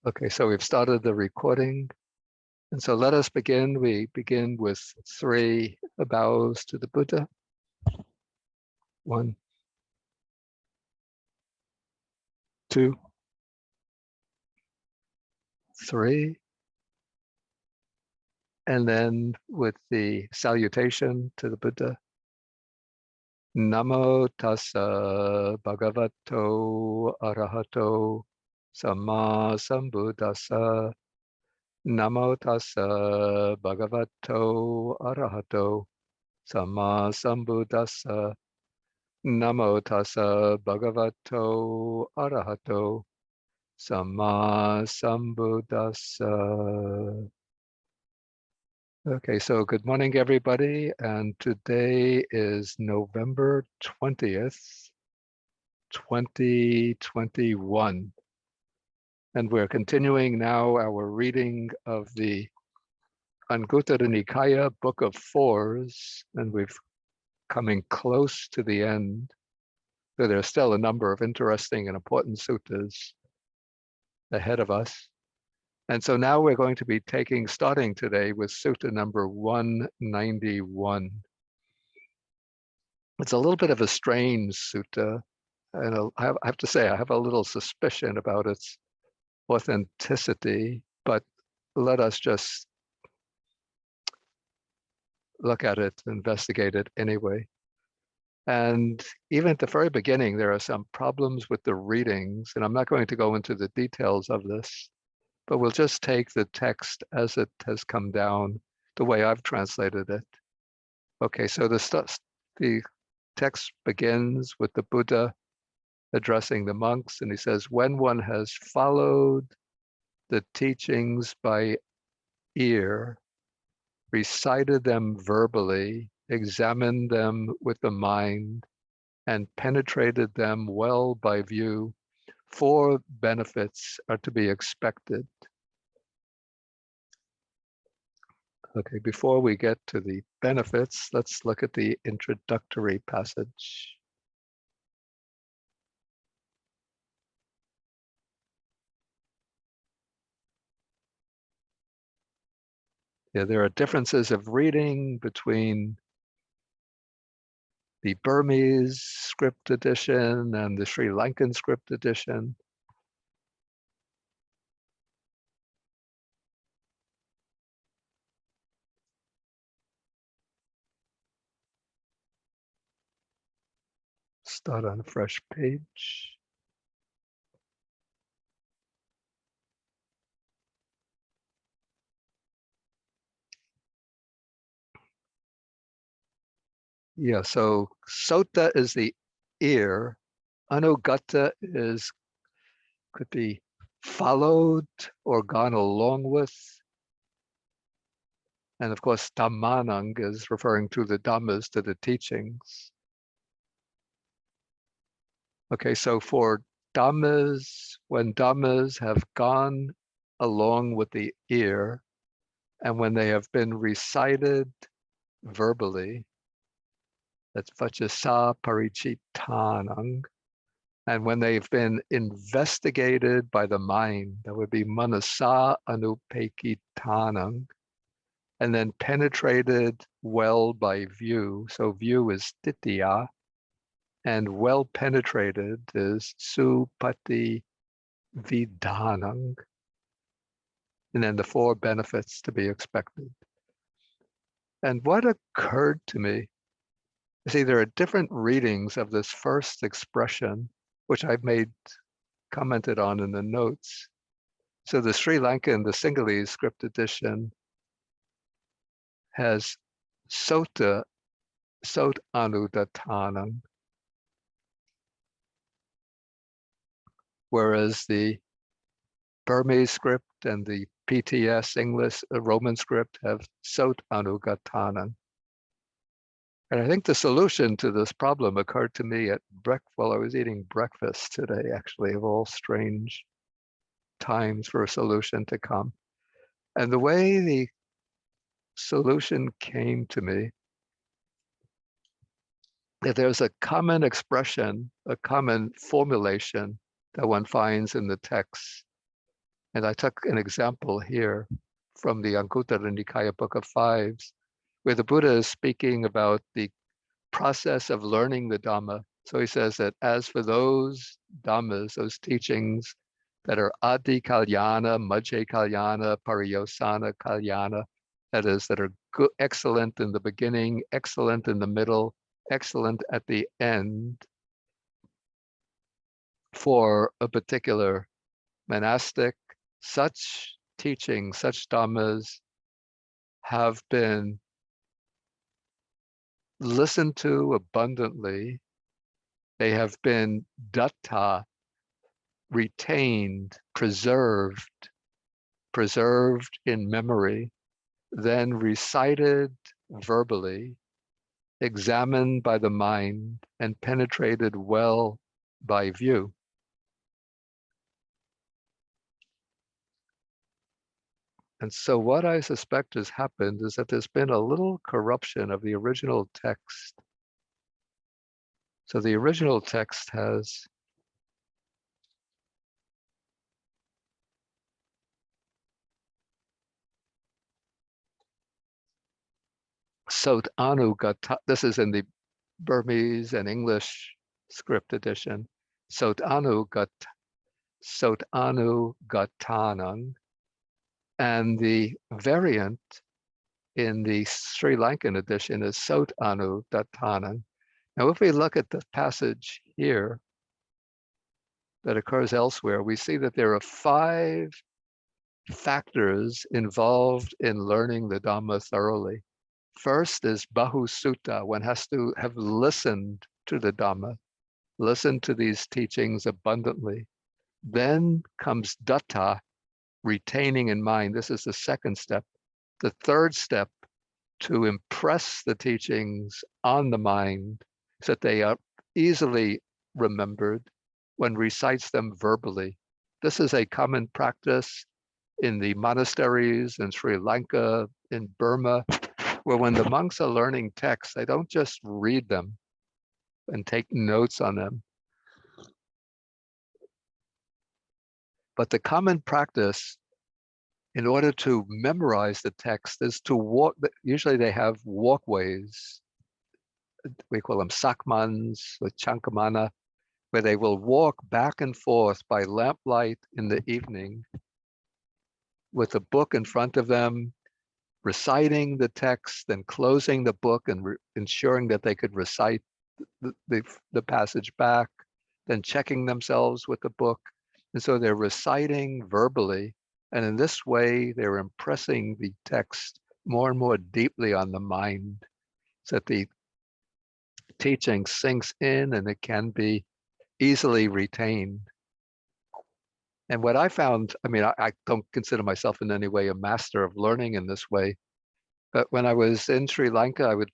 Okay, so we've started the recording. And so let us begin. We begin with 3 bows to the Buddha. 1, 2, 3. And then with the salutation to the Buddha. Namo tassa bhagavato arahato samma sambuddhassa. Namo tassa bhagavato arahato samma sambuddhassa. Namo tassa bhagavato arahato samma sambuddhassa. Okay, so good morning, everybody. And today is November 20th, 2021. And we're continuing now our reading of the Anguttara Nikaya, Book of Fours, and we've coming close to the end. So there's still a number of interesting and important suttas ahead of us. And so now we're going to be starting today with sutta number 191. It's a little bit of a strange sutta, and I have to say I have a little suspicion about its authenticity, but let us just look at it, investigate it anyway. And even at the very beginning, there are some problems with the readings, and I'm not going to go into the details of this, but we'll just take the text as it has come down, the way I've translated it. Okay, so the text begins with the Buddha addressing the monks, and he says, when one has followed the teachings by ear, recited them verbally, examined them with the mind, and penetrated them well by view, 4 benefits are to be expected. Okay, before we get to the benefits, let's look at the introductory passage. Yeah, there are differences of reading between the Burmese script edition and the Sri Lankan script edition. Start on a fresh page. Yeah, so sota is the ear. Anuggata could be followed or gone along with. And of course, Dhammanang is referring to the Dhammas, to the teachings. Okay, so for Dhammas, when Dhammas have gone along with the ear, and when they have been recited verbally, that's vachasa parichitanang, and when they've been investigated by the mind, that would be manasa anupekitanang, and then penetrated well by view. So view is titiya, and well penetrated is supati vidanang. And then the 4 benefits to be expected. And what occurred to me, see, there are different readings of this first expression, which I've commented on in the notes. So the Sri Lankan, the Sinhalese script edition, has sot anudatanam, whereas the Burmese script and the PTS English Roman script have sot anugatanam. And I think the solution to this problem occurred to me while I was eating breakfast today, actually, of all strange times for a solution to come. And the way the solution came to me, that there's a common expression, a common formulation that one finds in the text. And I took an example here from the Anguttara Nikaya Book of Fives, where the Buddha is speaking about the process of learning the Dhamma. So he says that as for those Dhammas, those teachings that are Adi Kalyana, Majje Kalyana, Pariyosana Kalyana, that is, that are good, excellent in the beginning, excellent in the middle, excellent at the end for a particular monastic, such teachings, such Dhammas have been listened to abundantly. They have been datta, retained, preserved in memory, then recited verbally, examined by the mind, and penetrated well by view. And so what I suspect has happened is that there's been a little corruption of the original text. So the original text has Sot Anu Gata. This is in the Burmese and English script edition. Sot Anu Gatanang. And the variant in the Sri Lankan edition is Sot Anu Datanang. Now, if we look at the passage here that occurs elsewhere, we see that there are 5 factors involved in learning the Dhamma thoroughly. First is Bahu Sutta. One has to have listened to the Dhamma, listened to these teachings abundantly. Then comes Datta, retaining in mind. This is the second step. The third step, to impress the teachings on the mind so that they are easily remembered. One recites them verbally. This is a common practice in the monasteries in Sri Lanka, in Burma, where when the monks are learning texts, they don't just read them and take notes on them. But the common practice in order to memorize the text is to walk. Usually they have walkways. We call them sakmans or chankamana, where they will walk back and forth by lamplight in the evening with a book in front of them, reciting the text and closing the book and ensuring that they could recite the passage back, then checking themselves with the book. And so they're reciting verbally. And in this way, they're impressing the text more and more deeply on the mind so that the teaching sinks in and it can be easily retained. And what I found, I mean, I don't consider myself in any way a master of learning in this way, but when I was in Sri Lanka, I would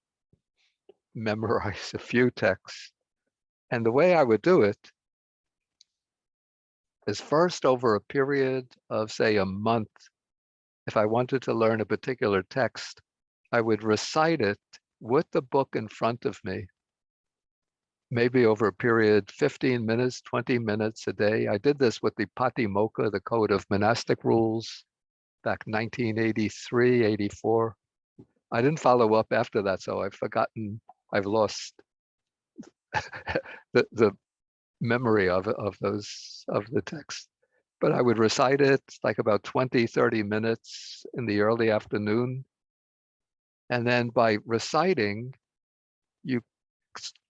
memorize a few texts. And the way I would do it is first over a period of, say, a month. If I wanted to learn a particular text, I would recite it with the book in front of me, maybe over a period, 15 minutes, 20 minutes a day. I did this with the Patimokkha, the Code of Monastic Rules, back 1983, 84. I didn't follow up after that, so I've lost the memory of the text. But I would recite it like about 20, 30 minutes in the early afternoon. And then by reciting, you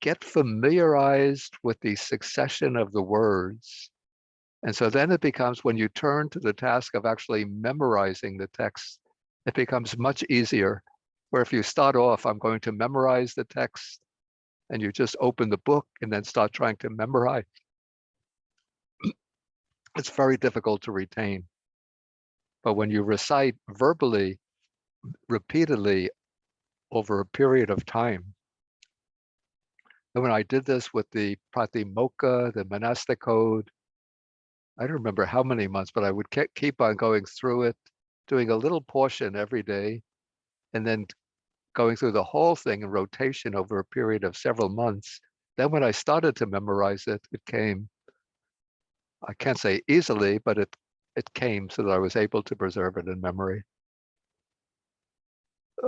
get familiarized with the succession of the words. And so then it becomes, when you turn to the task of actually memorizing the text, it becomes much easier. Where if you start off, I'm going to memorize the text, and you just open the book and then start trying to memorize, it's very difficult to retain. But when you recite verbally, repeatedly over a period of time, and when I did this with the Patimokkha, the monastic code, I don't remember how many months, but I would keep on going through it, doing a little portion every day, and then going through the whole thing in rotation over a period of several months. Then when I started to memorize it, it came, I can't say easily, but it came so that I was able to preserve it in memory.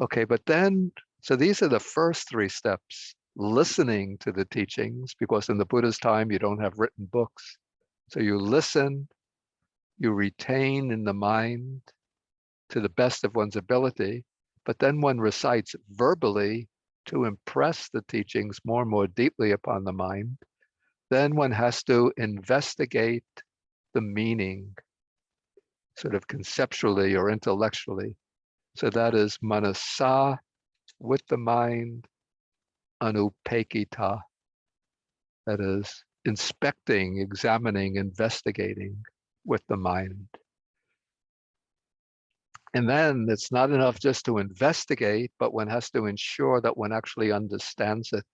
Okay, but then, so these are the first three steps: listening to the teachings, because in the Buddha's time, you don't have written books. So you listen, you retain in the mind to the best of one's ability, but then one recites verbally to impress the teachings more and more deeply upon the mind. Then one has to investigate the meaning, sort of conceptually or intellectually. So that is manasa, with the mind, anupekita, that is inspecting, examining, investigating with the mind. And then it's not enough just to investigate, but one has to ensure that one actually understands it.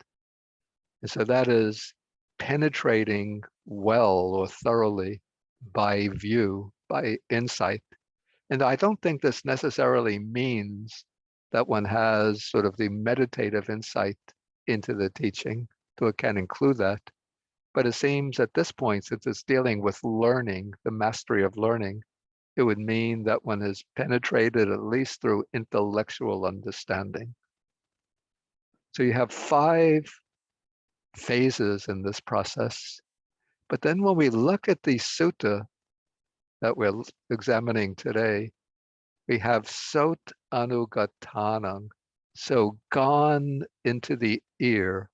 And so that is penetrating well or thoroughly by view, by insight. And I don't think this necessarily means that one has sort of the meditative insight into the teaching, though it can include that. But it seems at this point, since it's dealing with learning, the mastery of learning, it would mean that one has penetrated at least through intellectual understanding. So you have 5 phases in this process. But then when we look at the sutta that we're examining today, we have sot anugatanam, so gone into the ear.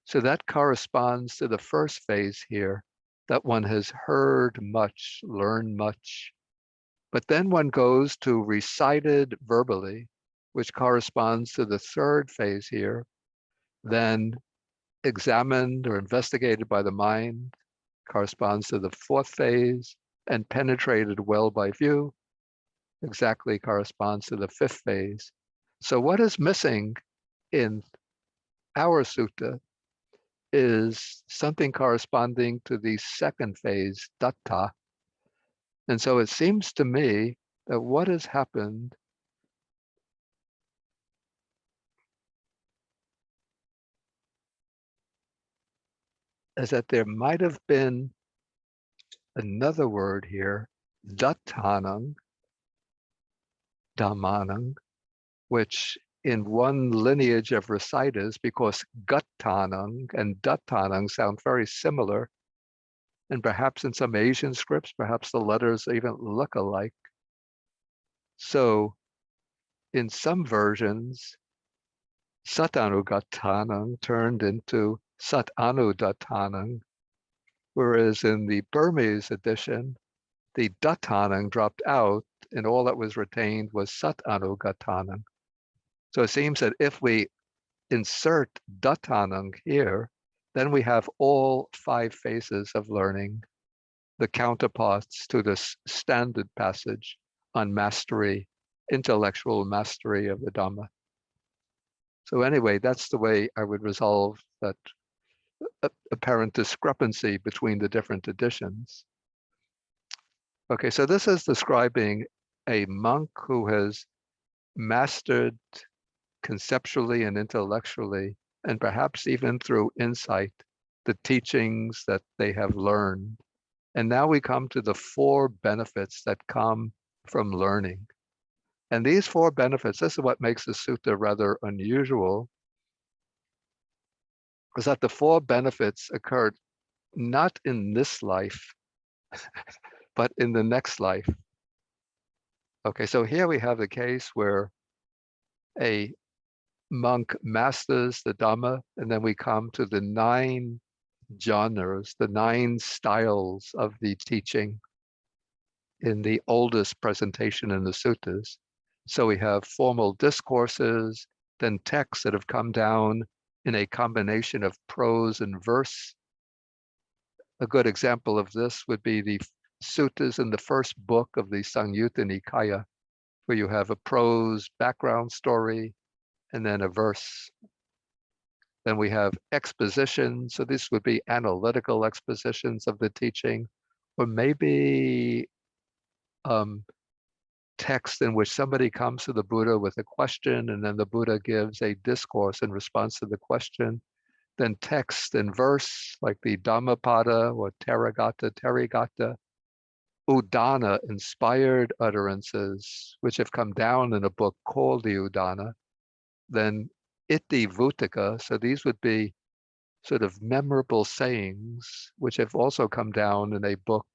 So that corresponds to the first phase here, that one has heard much, learned much. But then one goes to recited verbally, which corresponds to the third phase here, then examined or investigated by the mind, corresponds to the fourth phase, and penetrated well by view, exactly corresponds to the fifth phase. So what is missing in our sutta is something corresponding to the second phase, datta. And so it seems to me that what has happened is that there might have been another word here, dattanam, dhammanam, which in one lineage of reciters, because gattanam and dattanam sound very similar, and perhaps in some Asian scripts, perhaps the letters even look alike. So in some versions, satanugattanam turned into satanudattanam, whereas in the Burmese edition, the dattanam dropped out and all that was retained was satanugattanam. So it seems that if we insert dattanam here, then we have all 5 phases of learning, the counterparts to this standard passage on mastery, intellectual mastery of the Dhamma. So anyway, that's the way I would resolve that apparent discrepancy between the different editions. Okay, so this is describing a monk who has mastered conceptually and intellectually, and perhaps even through insight, the teachings that they have learned. And now we come to the 4 benefits that come from learning. And these 4 benefits, this is what makes the sutta rather unusual, is that the 4 benefits occurred not in this life, but in the next life. Okay, so here we have a case where a monk masters the Dhamma, and then we come to the 9 genres, the 9 styles of the teaching in the oldest presentation in the suttas. So we have formal discourses, then texts that have come down in a combination of prose and verse. A good example of this would be the suttas in the first book of the Anguttara Nikaya, where you have a prose background story and then a verse. Then we have exposition. So this would be analytical expositions of the teaching, or maybe text in which somebody comes to the Buddha with a question, and then the Buddha gives a discourse in response to the question. Then text and verse, like the Dhammapada or Therigatha, Udana, inspired utterances, which have come down in a book called the Udana, then Iti Vutika, so these would be sort of memorable sayings, which have also come down in a book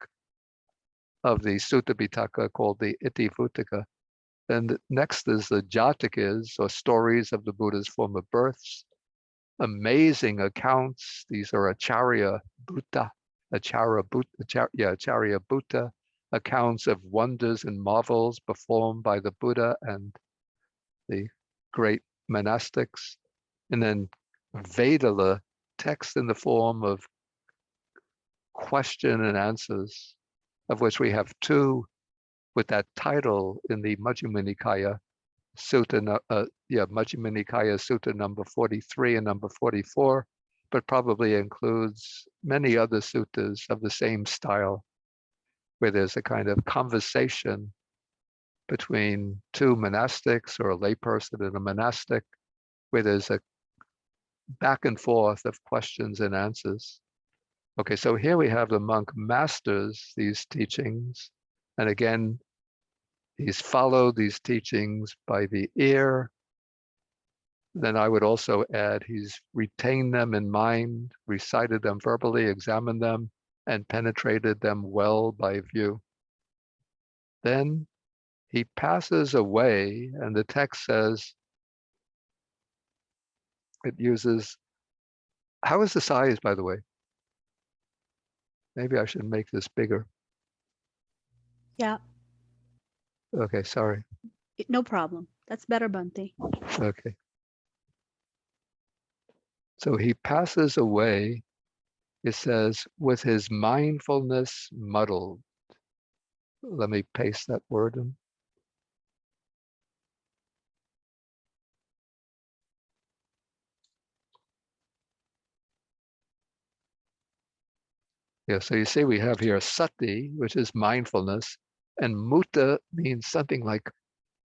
of the Sutta Pitaka called the Iti Vutika. Then next is the Jatakas, or stories of the Buddha's former births, amazing accounts. These are Acharya Bhutta, Acharya Bhutta, accounts of wonders and marvels performed by the Buddha and the great monastics. And then Vedala, text in the form of question and answers, of which we have two with that title in the Majjhima Nikaya Majjhima Nikaya Sutta number 43 and number 44, but probably includes many other suttas of the same style, where there's a kind of conversation between two monastics or a layperson and a monastic, where there's a back and forth of questions and answers. Okay, so here we have the monk masters these teachings, and again, he's followed these teachings by the ear. Then I would also add he's retained them in mind, recited them verbally, examined them, and penetrated them well by view. Then he passes away, and the text says, it uses, how is the size, by the way? Maybe I should make this bigger. Yeah, Okay, sorry. no problem. That's better, Bhante. Okay. So he passes away, it says, with his mindfulness muddled. Let me paste that word in. Yeah, so you see we have here sati, which is mindfulness, and mutta means something like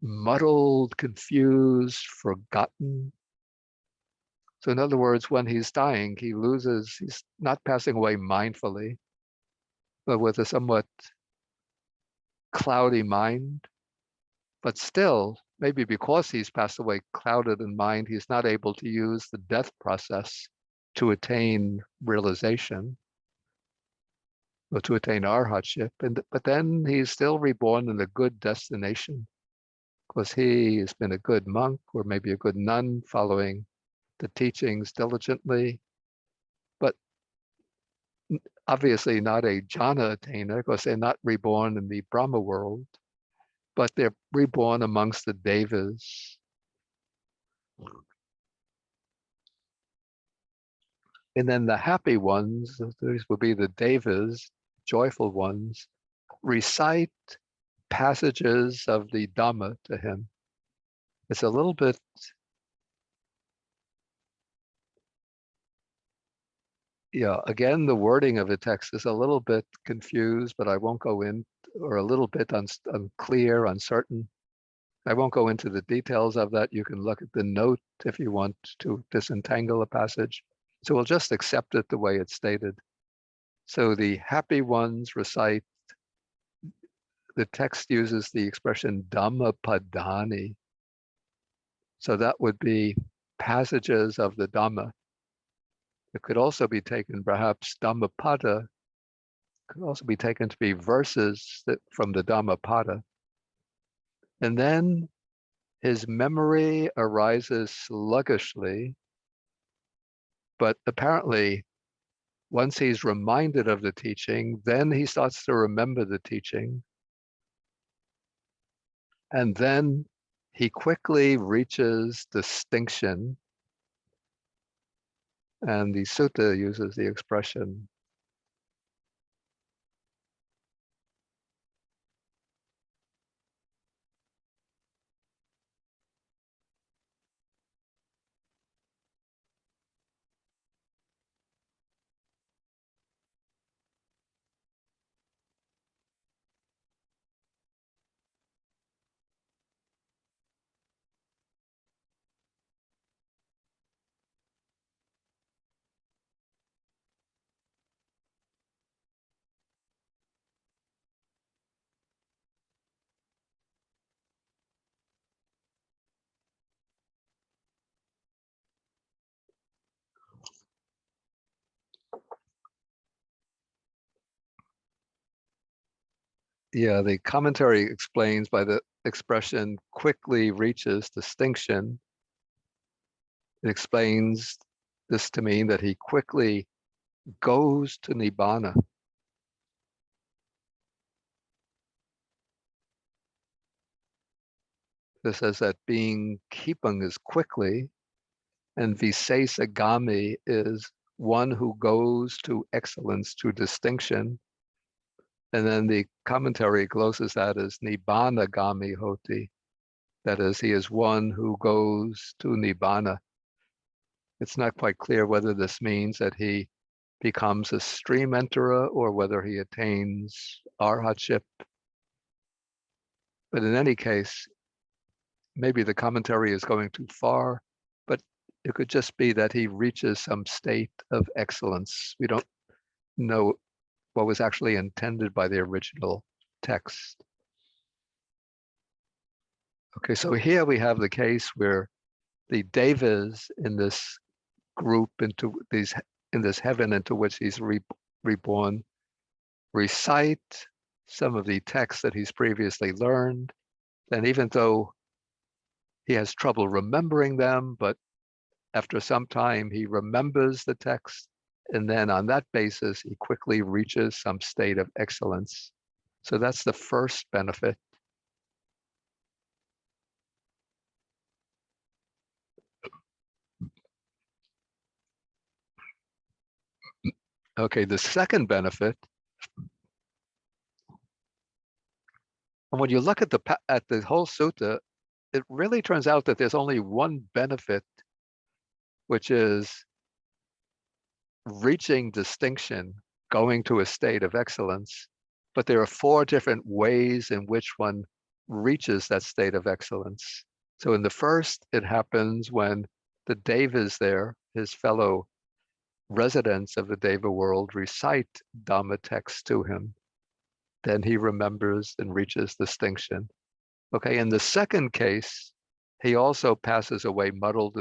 muddled, confused, forgotten. So in other words, when he's dying, he's not passing away mindfully, but with a somewhat cloudy mind. But still, maybe because he's passed away clouded in mind, he's not able to use the death process to attain realization or to attain arhatship. But then he's still reborn in a good destination because he has been a good monk or maybe a good nun following the teachings diligently, but obviously not a jhana attainer because they're not reborn in the Brahma world, but they're reborn amongst the devas. And then the happy ones, these will be the devas, joyful ones, recite passages of the Dhamma to him. It's a little bit, again, the wording of the text is a little bit confused, but I won't go in, or a little bit unclear, uncertain. I won't go into the details of that. You can look at the note if you want to disentangle a passage. So we'll just accept it the way it's stated. So the happy ones recite, the text uses the expression Dhamma Padani. So that would be passages of the Dhamma. It could also be taken, perhaps Dhammapada could also be taken to be verses from the Dhammapada. And then his memory arises sluggishly, but apparently once he's reminded of the teaching, then he starts to remember the teaching. And then he quickly reaches distinction. And the sutta uses the expression Yeah, the commentary explains by the expression quickly reaches distinction. It explains this to mean that he quickly goes to Nibbana. This says that being Kipang is quickly, and Visesagami is one who goes to excellence, to distinction. And then the commentary glosses that as Nibbanagami Hoti. That is, he is one who goes to Nibbana. It's not quite clear whether this means that he becomes a stream enterer or whether he attains arhatship. But in any case, maybe the commentary is going too far, but it could just be that he reaches some state of excellence. We don't know what was actually intended by the original text. Okay, so here we have the case where the devas in this group in this heaven into which he's reborn recite some of the texts that he's previously learned. And even though he has trouble remembering them, but after some time he remembers the text, and then on that basis he quickly reaches some state of excellence. So that's the first benefit. Okay, the second benefit, and when you look at the whole sutta, it really turns out that there's only one benefit, which is reaching distinction, going to a state of excellence. But there are 4 different ways in which one reaches that state of excellence. So in the first, it happens when the devas there, his fellow residents of the deva world, recite Dhamma texts to him. Then he remembers and reaches distinction. Okay, in the second case, he also passes away muddled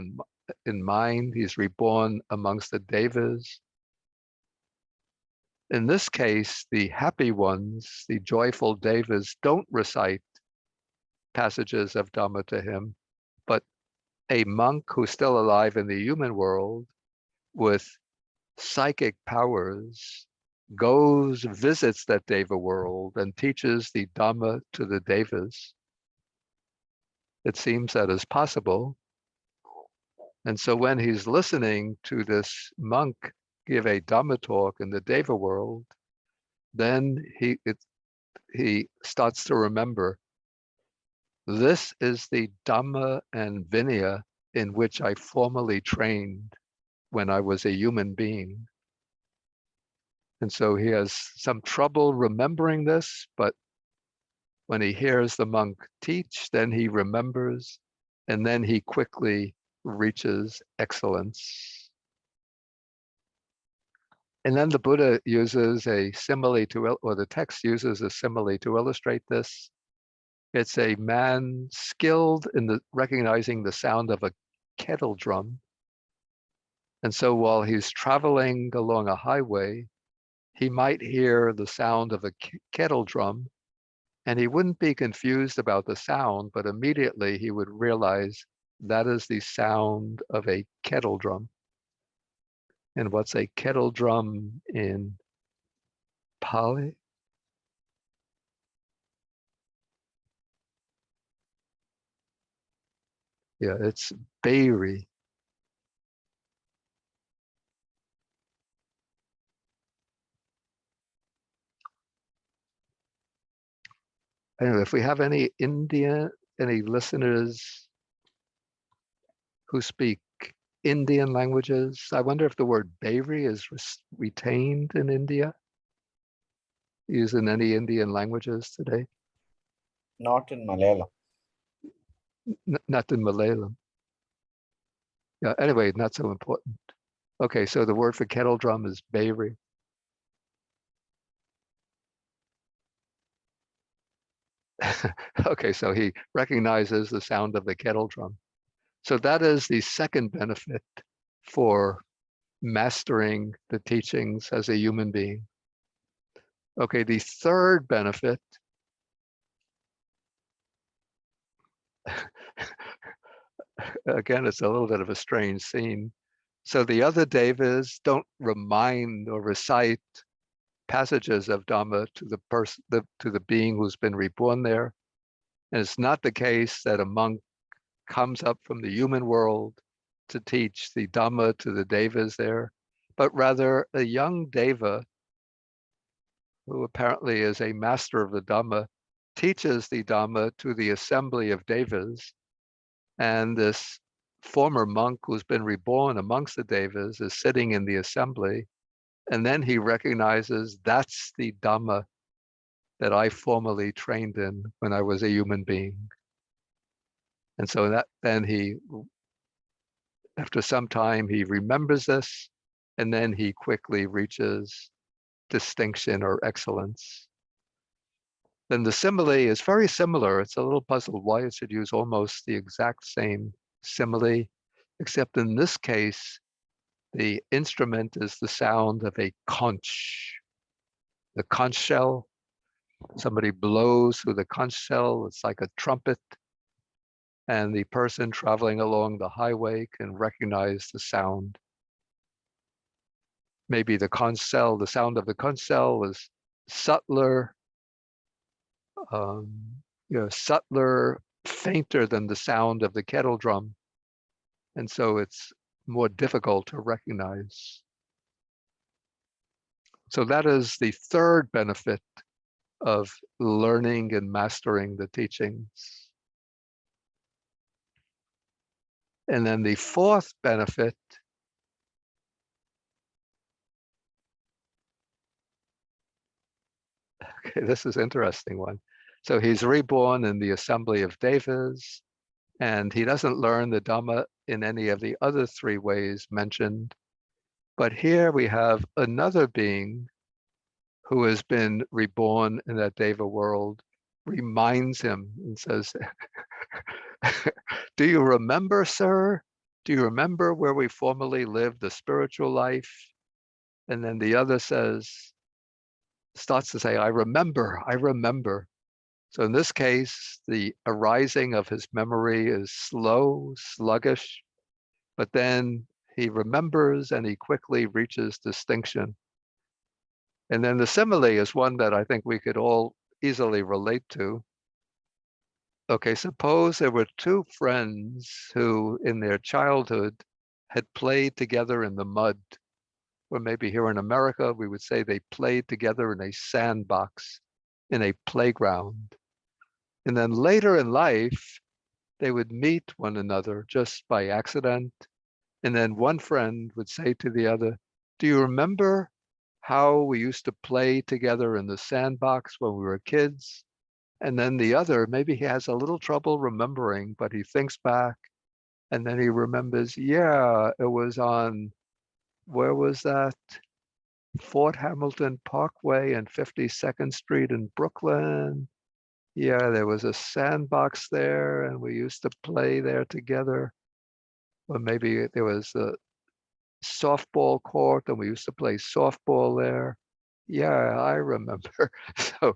in mind. He's reborn amongst the devas. In this case, the happy ones, the joyful devas, don't recite passages of Dhamma to him, but a monk who's still alive in the human world with psychic powers goes, visits that deva world and teaches the Dhamma to the devas. It seems that is possible. And so when he's listening to this monk give a Dhamma talk in the deva world, then he starts to remember, this is the Dhamma and Vinaya in which I formerly trained when I was a human being. And so he has some trouble remembering this, but when he hears the monk teach, then he remembers, and then he quickly reaches excellence. And then the Buddha uses a simile or the text uses a simile to illustrate this. It's a man skilled in recognizing the sound of a kettle drum. And so while he's traveling along a highway, he might hear the sound of a kettle drum, and he wouldn't be confused about the sound, but immediately he would realize that is the sound of a kettle drum. And what's a kettle drum in Pali? Yeah, it's Bairi. I don't know if we have any listeners who speak Indian languages. I wonder if the word Bairi is retained in India, used in any Indian languages today. Not in Malayalam. Not in Malayalam. Yeah, anyway, not so important. Okay, so the word for kettle drum is Bairi. Okay, so he recognizes the sound of the kettle drum. So that is the second benefit for mastering the teachings as a human being. Okay, the third benefit again, it's a little bit of a strange scene. So the other devas don't remind or recite passages of Dhamma to the person, to the being who's been reborn there. And it's not the case that a monk comes up from the human world to teach the Dhamma to the devas there, but rather a young deva who apparently is a master of the Dhamma teaches the Dhamma to the assembly of devas. And this former monk who's been reborn amongst the devas is sitting in the assembly. And then he recognizes that's the Dhamma that I formerly trained in when I was a human being. And so that then he, after some time, he remembers this, and then he quickly reaches distinction or excellence. Then the simile is very similar. It's a little puzzled why it should use almost the exact same simile, except in this case, the instrument is the sound of a conch. The conch shell, somebody blows through the conch shell, it's like a trumpet, and the person traveling along the highway can recognize the sound. Maybe the conch shell, the sound of the conch shell is subtler, subtler, fainter than the sound of the kettle drum. And so it's more difficult to recognize. So that is the third benefit of learning and mastering the teachings. And then the fourth benefit okay, this is an interesting one. So he's reborn in the assembly of devas, and he doesn't learn the Dhamma in any of the other three ways mentioned. But here we have another being who has been reborn in that deva world, reminds him and says, do you remember, sir? Do you remember where we formerly lived the spiritual life? And then the other starts to say, I remember, I remember. So in this case, the arising of his memory is slow, sluggish, but then he remembers and he quickly reaches distinction. And then the simile is one that I think we could all easily relate to. Okay, suppose there were two friends who in their childhood had played together in the mud, or maybe here in America, we would say they played together in a sandbox, in a playground. And then later in life, they would meet one another just by accident. And then one friend would say to the other, do you remember how we used to play together in the sandbox when we were kids? And then the other, maybe he has a little trouble remembering, but he thinks back and then he remembers, yeah, it was on, where was that? Fort Hamilton Parkway and 52nd Street in Brooklyn. Yeah, there was a sandbox there and we used to play there together. Or maybe there was a softball court and we used to play softball there. Yeah, I remember. So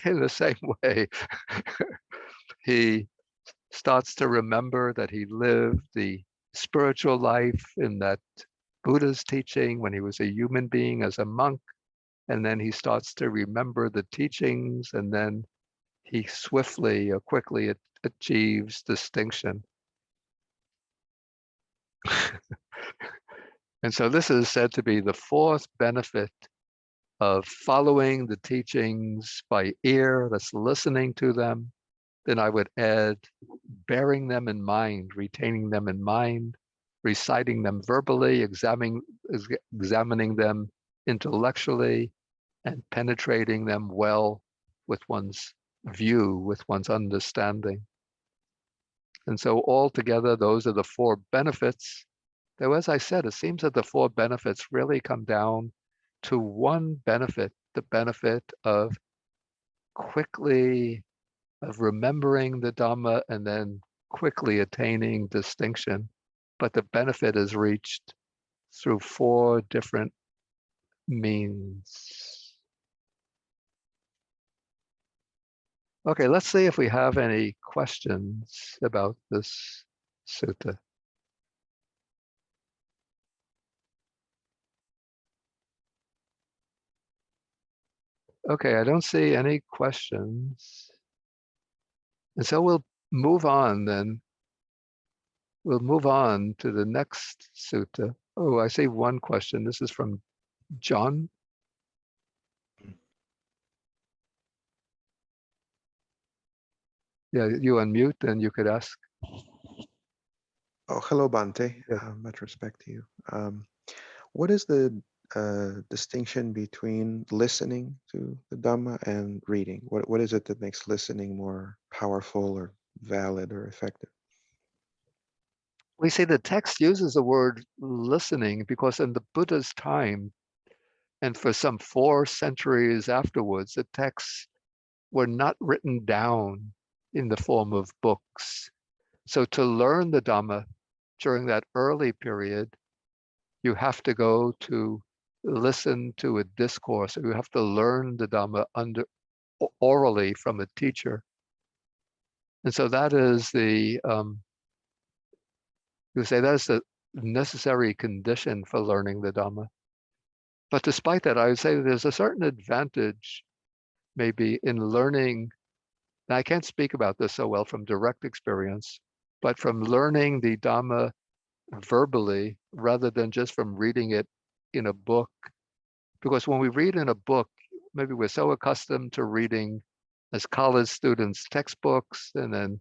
in the same way, he starts to remember that he lived the spiritual life in that Buddha's teaching when he was a human being as a monk. And then he starts to remember the teachings, and then he swiftly or quickly achieves distinction. And so this is said to be the fourth benefit of following the teachings by ear, that's listening to them. Then I would add bearing them in mind, retaining them in mind, reciting them verbally, examining them intellectually, and penetrating them well with one's view, with one's understanding. And so altogether, those are the four benefits. Though, as I said, it seems that the four benefits really come down to one benefit, the benefit of remembering the Dhamma and then quickly attaining distinction. But the benefit is reached through four different means. Okay, let's see if we have any questions about this sutta. Okay, I don't see any questions. And so we'll move on then. We'll move on to the next sutta. Oh, I see one question. This is from John. Yeah, you unmute and you could ask. Oh, hello, Bhante. Yeah. Much respect to you. What is the distinction between listening to the Dhamma and reading? What is it that makes listening more powerful or valid or effective? We see the text uses the word listening because in the Buddha's time, and for some 4 centuries afterwards, the texts were not written down in the form of books. So to learn the Dhamma during that early period, you have to go to listen to a discourse. You have to learn the Dhamma orally from a teacher. And so that is the, you say that's the necessary condition for learning the Dhamma. But despite that, I would say there's a certain advantage maybe in learning. Now, I can't speak about this so well from direct experience, but from learning the Dhamma verbally rather than just from reading it in a book. Because when we read in a book, maybe we're so accustomed to reading as college students textbooks, and then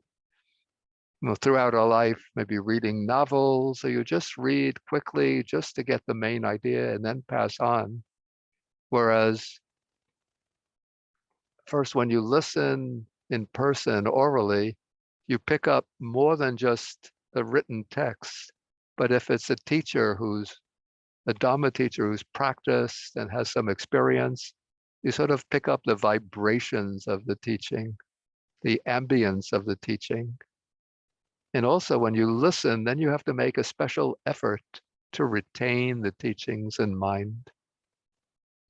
throughout our life, maybe reading novels, or you just read quickly just to get the main idea and then pass on. Whereas first, when you listen in person orally, you pick up more than just the written text. But if it's a teacher who's a Dhamma teacher who's practiced and has some experience, you sort of pick up the vibrations of the teaching, the ambience of the teaching. And also when you listen, then you have to make a special effort to retain the teachings in mind.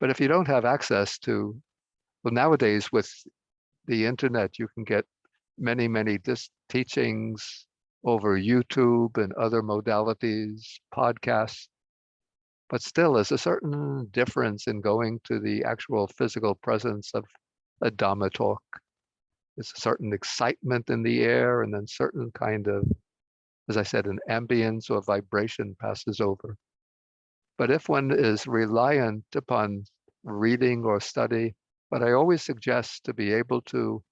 But if you don't have access to, well, nowadays with the internet, you can get many, many teachings over YouTube and other modalities, podcasts. But still, there's a certain difference in going to the actual physical presence of a Dhamma talk. There's a certain excitement in the air, and then certain kind of, as I said, an ambience or vibration passes over. But if one is reliant upon reading or study, but I always suggest to be able to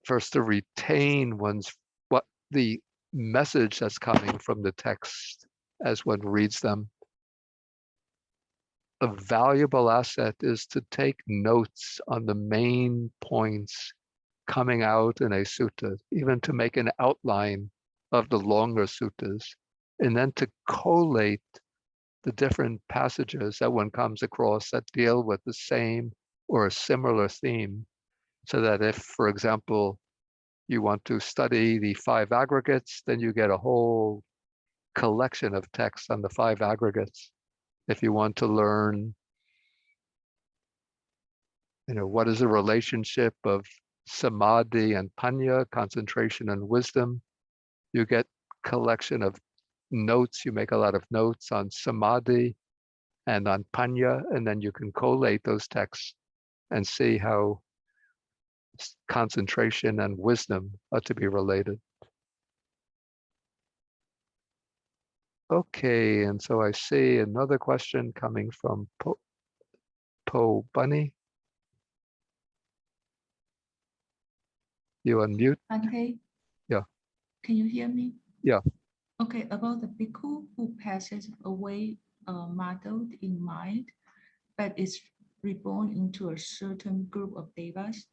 first to retain what the message that's coming from the text as one reads them. A valuable asset is to take notes on the main points coming out in a sutta, even to make an outline of the longer suttas, and then to collate the different passages that one comes across that deal with the same or a similar theme. So that if, for example, you want to study the 5 aggregates, then you get a whole collection of texts on the 5 aggregates. If you want to learn, what is the relationship of samadhi and panya, concentration and wisdom, you get collection of notes. You make a lot of notes on samadhi and on panya, and then you can collate those texts and see how concentration and wisdom are to be related. Okay, and so I see another question coming from Po Bunny. You unmute. Okay. Yeah. Can you hear me? Yeah. Okay, about the bhikkhu who passes away muddled in mind, but is reborn into a certain group of devas.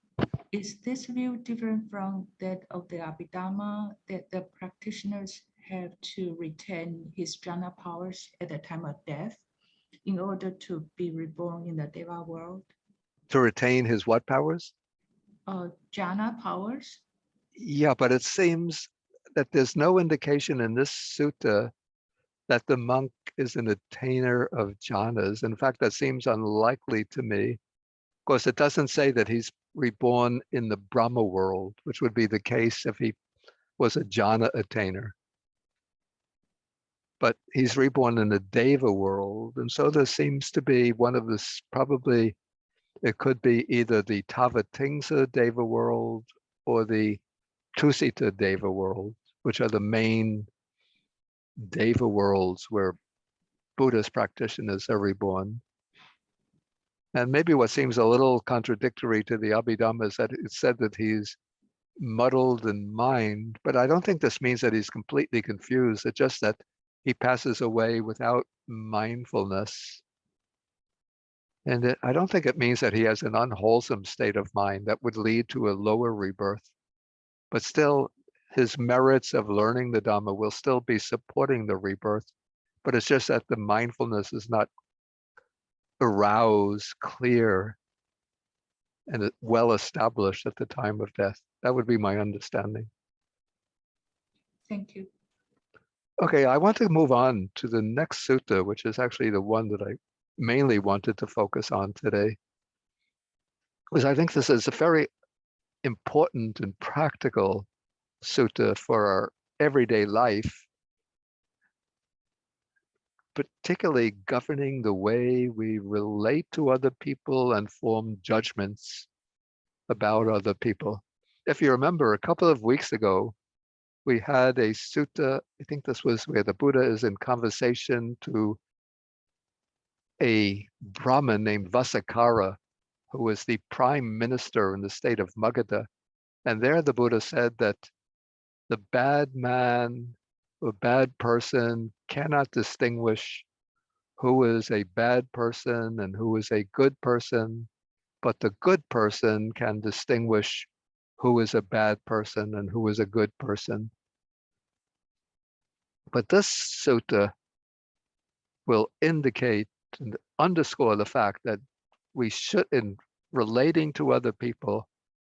Is this view different from that of the Abhidhamma, that the practitioners have to retain his jhana powers at the time of death in order to be reborn in the deva world? To retain his what powers? Jhana powers? Yeah, but it seems that there's no indication in this sutta that the monk is an attainer of jhanas. In fact, that seems unlikely to me. Of course, it doesn't say that he's reborn in the Brahma world, which would be the case if he was a jhana attainer. But he's reborn in the Deva world. And so there seems to be one of this, probably it could be either the Tavatimsa Deva world or the Tusita Deva world, which are the main Deva worlds where Buddhist practitioners are reborn. And maybe what seems a little contradictory to the Abhidhamma is that it's said that he's muddled in mind, but I don't think this means that he's completely confused. It's just that he passes away without mindfulness. And I don't think it means that he has an unwholesome state of mind that would lead to a lower rebirth. But still, his merits of learning the Dhamma will still be supporting the rebirth. But it's just that the mindfulness is not aroused, clear, and well established at the time of death. That would be my understanding. Thank you. Okay, I want to move on to the next sutta, which is actually the one that I mainly wanted to focus on today, because I think this is a very important and practical sutta for our everyday life, particularly governing the way we relate to other people and form judgments about other people. If you remember, a couple of weeks ago, we had a sutta, I think this was where the Buddha is in conversation to a Brahmin named Vasakara, who was the prime minister in the state of Magadha. And there the Buddha said that the bad man or bad person cannot distinguish who is a bad person and who is a good person, but the good person can distinguish who is a bad person and who is a good person. But this sutta will indicate and underscore the fact that we should, in relating to other people,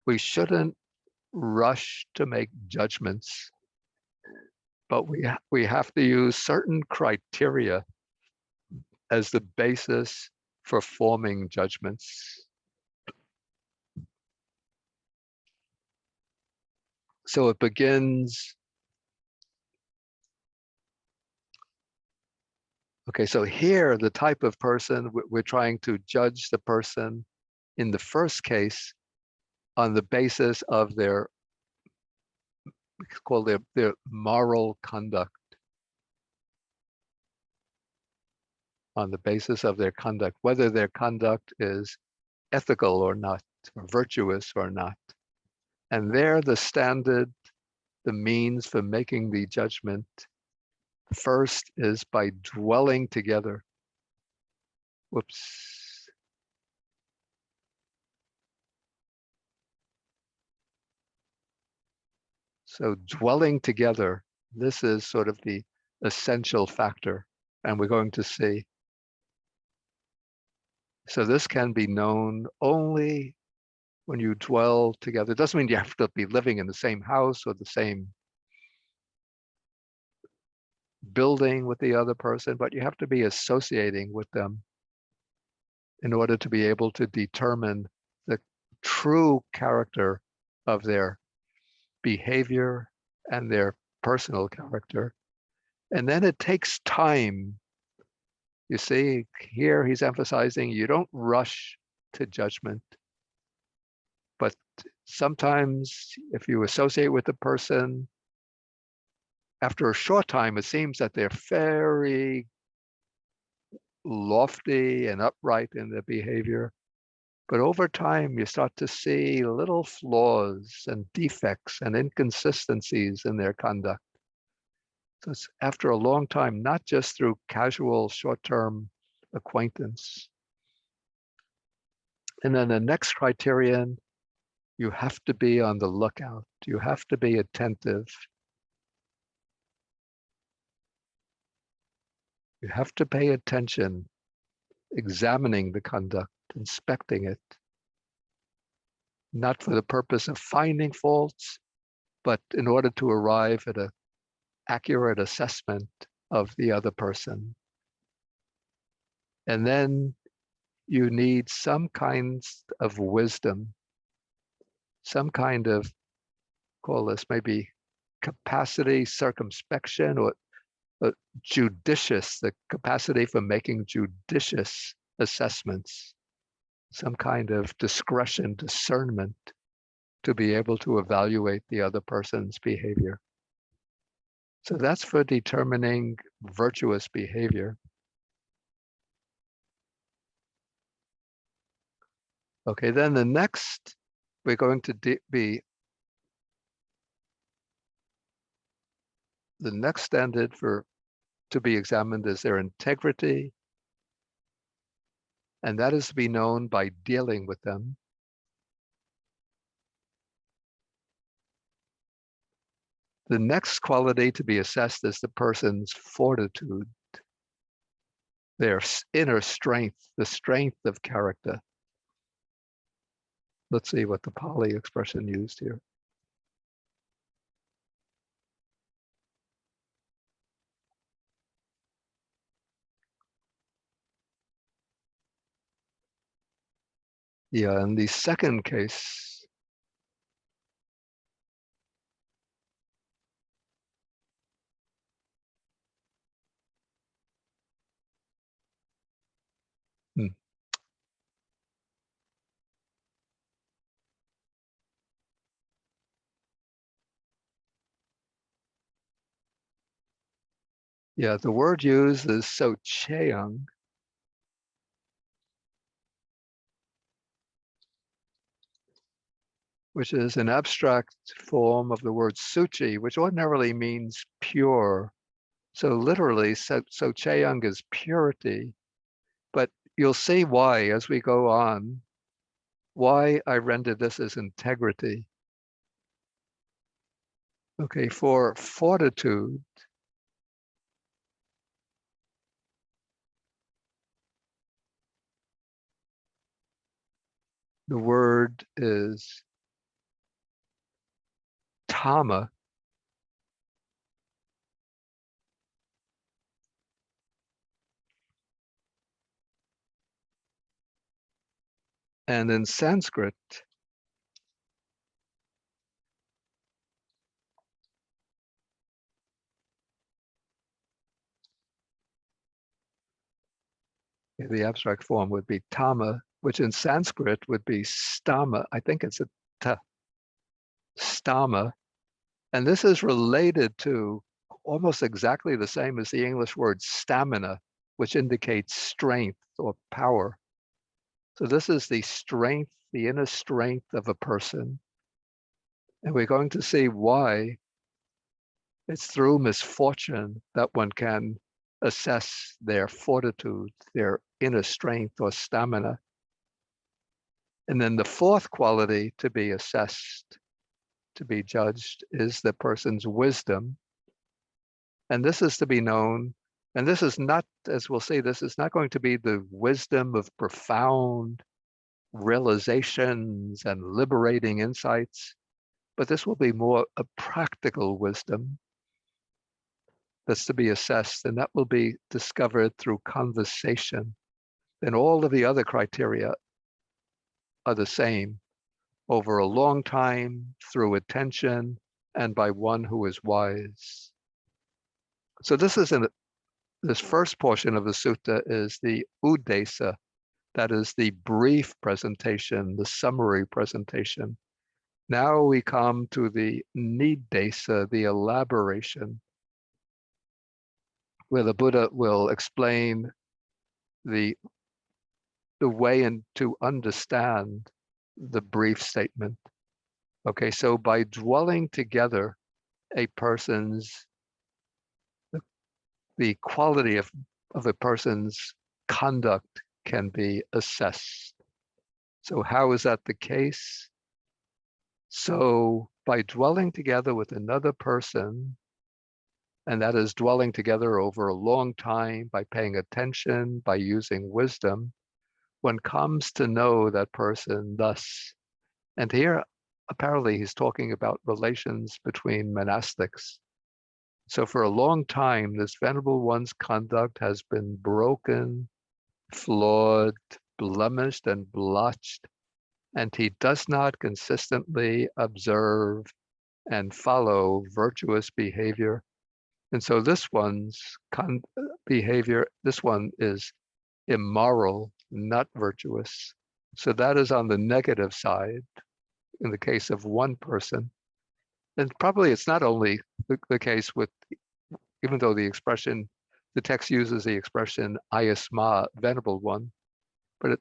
we shouldn't rush to make judgments, but we have to use certain criteria as the basis for forming judgments. So it begins. Okay, so here, the type of person, we're trying to judge the person in the first case on the basis of their, it's called their moral conduct. On the basis of their conduct, whether their conduct is ethical or not, or virtuous or not. And there, the standard, the means for making the judgment, first is by dwelling together. Whoops. So dwelling together, this is sort of the essential factor, and we're going to see. So this can be known only when you dwell together. It doesn't mean you have to be living in the same house or the same building with the other person, but you have to be associating with them in order to be able to determine the true character of their behavior and their personal character. And then it takes time. You see, here he's emphasizing you don't rush to judgment, but sometimes if you associate with a person, after a short time, it seems that they're very lofty and upright in their behavior. But over time, you start to see little flaws and defects and inconsistencies in their conduct. So it's after a long time, not just through casual short-term acquaintance. And then the next criterion, you have to be on the lookout. You have to be attentive. You have to pay attention, examining the conduct, inspecting it, not for the purpose of finding faults, but in order to arrive at an accurate assessment of the other person. And then you need some kinds of wisdom, some kind of, call this maybe capacity, circumspection, or judicious, the capacity for making judicious assessments, some kind of discretion, discernment to be able to evaluate the other person's behavior. So that's for determining virtuous behavior. Okay, then the next, we're going to be the next standard to be examined is their integrity, and that is to be known by dealing with them. The next quality to be assessed is the person's fortitude, their inner strength, the strength of character. Let's see what the Pali expression used here. Yeah, in the second case, yeah, the word used is socheung, which is an abstract form of the word suchi, which ordinarily means pure. So literally, socheung is purity. But you'll see why as we go on, why I render this as integrity. Okay, for fortitude, the word is Dhamma, and in Sanskrit, the abstract form would be Dhamma, which in Sanskrit would be stama. I think it's a ta, stama. And this is related to almost exactly the same as the English word stamina, which indicates strength or power. So this is the strength, the inner strength of a person. And we're going to see why it's through misfortune that one can assess their fortitude, their inner strength or stamina. And then the fourth quality to be assessed, to be judged, is the person's wisdom. And this is to be known, and this is not, as we'll see, this is not going to be the wisdom of profound realizations and liberating insights, but this will be more a practical wisdom that's to be assessed, and that will be discovered through conversation. Then all of the other criteria are the same over a long time, through attention, and by one who is wise. So this first portion of the sutta is the udesa, that is the brief presentation, the summary presentation. Now we come to the nidesa, the elaboration, where the Buddha will explain the way to understand the brief statement. Okay, so by dwelling together, a person's, the quality of a person's conduct can be assessed. So how is that the case? So by dwelling together with another person, and that is dwelling together over a long time, by paying attention, by using wisdom, one comes to know that person thus. And here, apparently, he's talking about relations between monastics. So for a long time, this Venerable One's conduct has been broken, flawed, blemished, and blotched, and he does not consistently observe and follow virtuous behavior. And so this one's behavior, this one is immoral, not virtuous. So that is on the negative side in the case of one person. And probably it's not only the case with, even though the text uses the expression ayasma, venerable one, but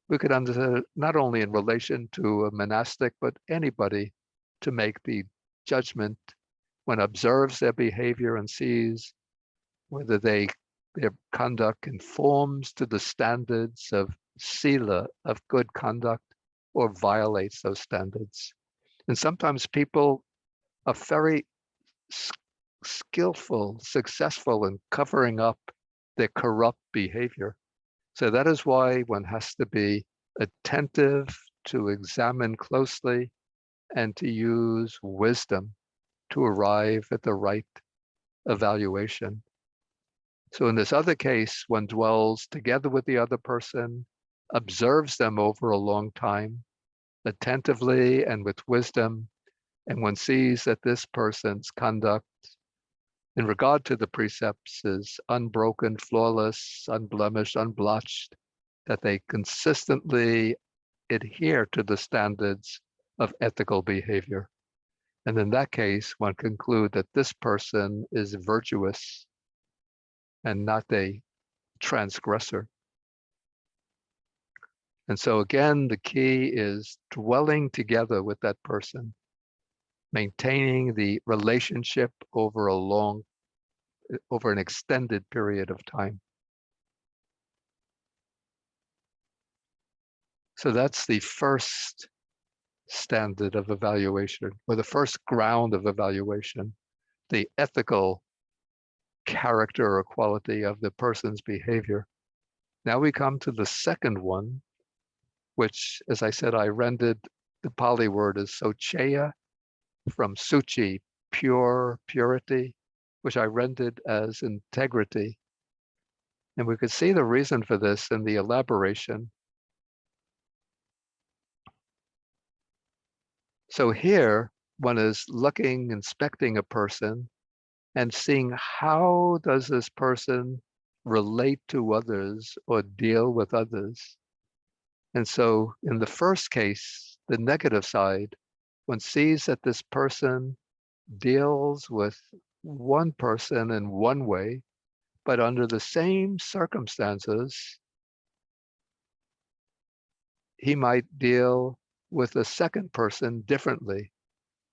we could understand it not only in relation to a monastic, but anybody to make the judgment when observes their behavior and sees whether their conduct conforms to the standards of sila, of good conduct, or violates those standards. And sometimes people are very skillful, successful in covering up their corrupt behavior. So that is why one has to be attentive to examine closely and to use wisdom to arrive at the right evaluation. So in this other case, one dwells together with the other person, observes them over a long time, attentively and with wisdom, and one sees that this person's conduct in regard to the precepts is unbroken, flawless, unblemished, unblotched, that they consistently adhere to the standards of ethical behavior. And in that case, one conclude that this person is virtuous and not a transgressor. And so again, the key is dwelling together with that person, maintaining the relationship over an extended period of time. So that's the first standard of evaluation, or the first ground of evaluation, the ethical character or quality of the person's behavior. Now we come to the second one, which, as I said, I rendered the Pali word as socheya, from suchi, pure, purity, which I rendered as integrity. And we could see the reason for this in the elaboration. So here, one is looking, inspecting a person and seeing how does this person relate to others or deal with others. And so in the first case, the negative side, one sees that this person deals with one person in one way, but under the same circumstances, he might deal with a second person differently,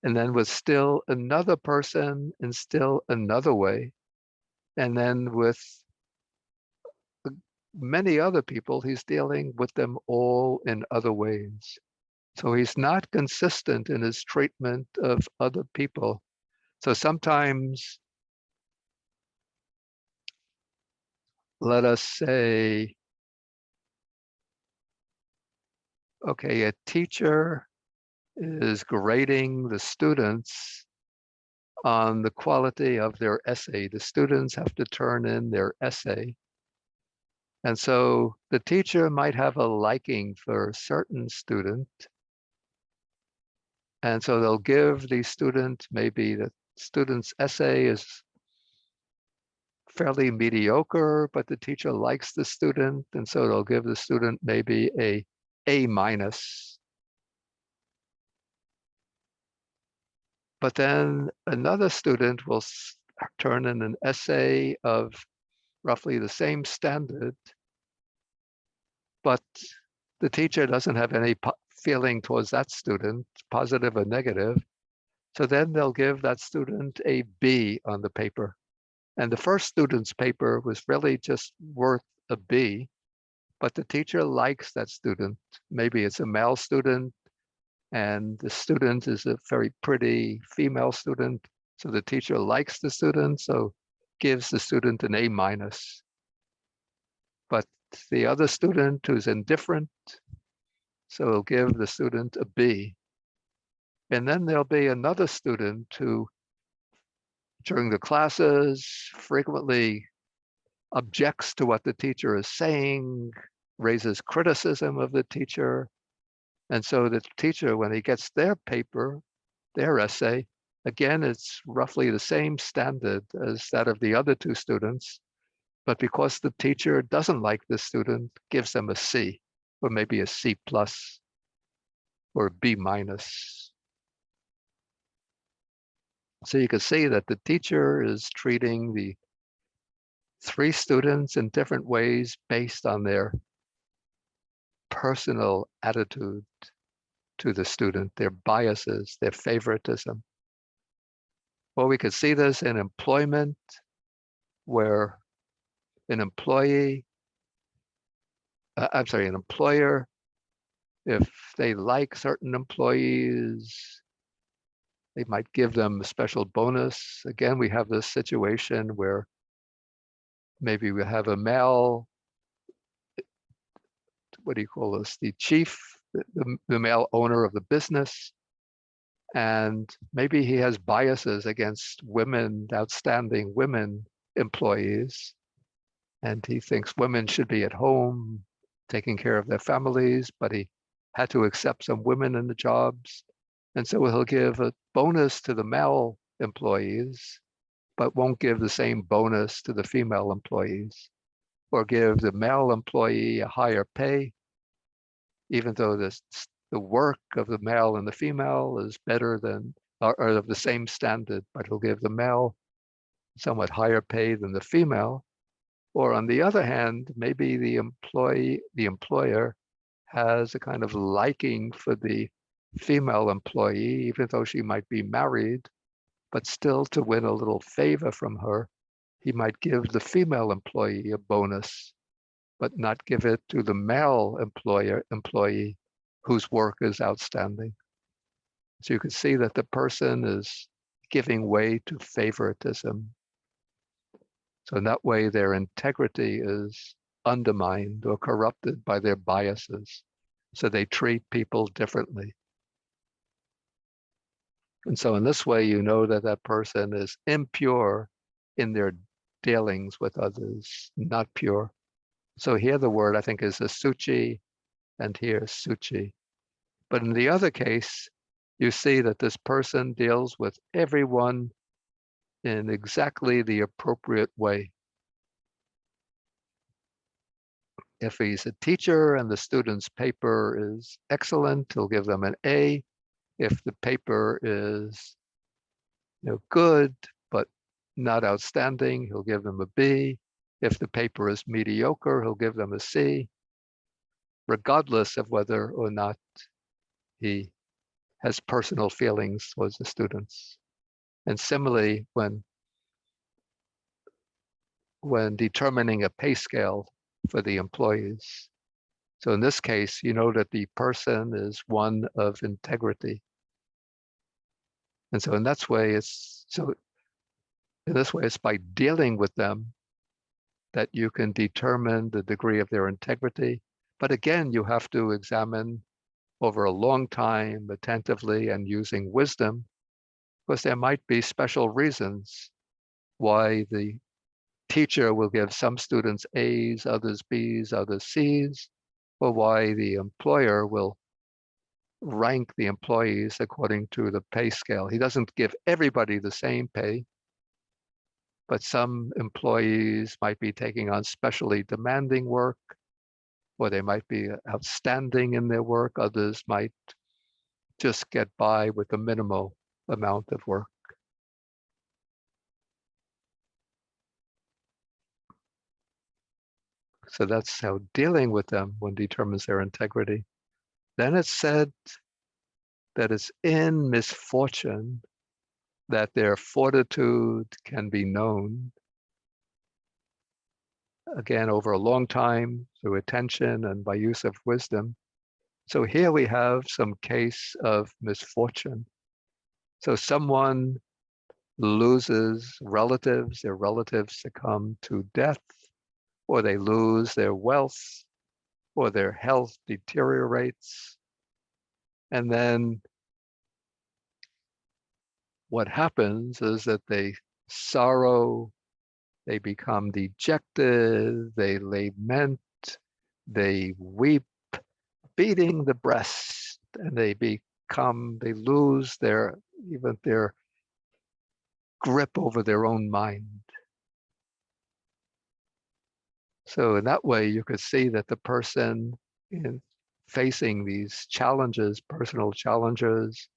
and then with still another person in still another way, and then with many other people, he's dealing with them all in other ways. So he's not consistent in his treatment of other people. So sometimes, let us say, okay, a teacher is grading the students on the quality of their essay. The students have to turn in their essay. And so the teacher might have a liking for a certain student. And so they'll give the student, maybe the student's essay is fairly mediocre, but the teacher likes the student. And so they'll give the student maybe A minus. But then another student will turn in an essay of roughly the same standard, but the teacher doesn't have any feeling towards that student, positive or negative. So then they'll give that student a B on the paper. And the first student's paper was really just worth a B, but the teacher likes that student. Maybe it's a male student, and the student is a very pretty female student. So the teacher likes the student, so gives the student an A minus. But the other student who's indifferent, so he'll give the student a B. And then there'll be another student who, during the classes, frequently objects to what the teacher is saying, raises criticism of the teacher. And so the teacher, when he gets their paper, their essay, Again, it's roughly the same standard as that of the other two students, but because the teacher doesn't like this student, gives them a C, or maybe a C plus, or a B minus. So you can see that the teacher is treating the three students in different ways based on their personal attitude to the student, their biases, their favoritism. Well, we could see this in employment, where an employer, if they like certain employees, they might give them a special bonus. Again, we have this situation where maybe we have a male, what do you call this? The chief, the male owner of the business. And maybe he has biases against women, outstanding women employees. And he thinks women should be at home taking care of their families, but he had to accept some women in the jobs. And so he'll give a bonus to the male employees, but won't give the same bonus to the female employees, or give the male employee a higher pay, even though the work of the male and the female is better than, or of the same standard, but he'll give the male somewhat higher pay than the female. Or on the other hand, maybe the employer has a kind of liking for the female employee, even though she might be married, but still to win a little favor from her, he might give the female employee a bonus, but not give it to the male employee whose work is outstanding. So you can see that the person is giving way to favoritism. So in that way, their integrity is undermined or corrupted by their biases. So they treat people differently. And so in this way, you know that that person is impure in their dealings with others, not pure. So here the word, I think, is asuci, and here suci. But in the other case, you see that this person deals with everyone in exactly the appropriate way. If he's a teacher and the student's paper is excellent, he'll give them an A. If the paper is good, but not outstanding, he'll give them a B. If the paper is mediocre, he'll give them a C, regardless of whether or not he has personal feelings towards the students. And similarly, when determining a pay scale for the employees. So in this case, you know that the person is one of integrity. And so in this way, it's by dealing with them that you can determine the degree of their integrity. But again, you have to examine over a long time, attentively, and using wisdom, because there might be special reasons why the teacher will give some students A's, others B's, others C's, or why the employer will rank the employees according to the pay scale. He doesn't give everybody the same pay, but some employees might be taking on specially demanding work, or they might be outstanding in their work. Others might just get by with a minimal amount of work. So that's how dealing with them one determines their integrity. Then it's said that it's in misfortune that their fortitude can be known. Again, over a long time, through attention and by use of wisdom. So here we have some case of misfortune. So someone loses relatives, their relatives succumb to death, or they lose their wealth, or their health deteriorates. And then what happens is that they sorrow, they become dejected, they lament, they weep, beating the breast, and they lose even their grip over their own mind. So in that way, you could see that the person in facing these challenges, personal challenges,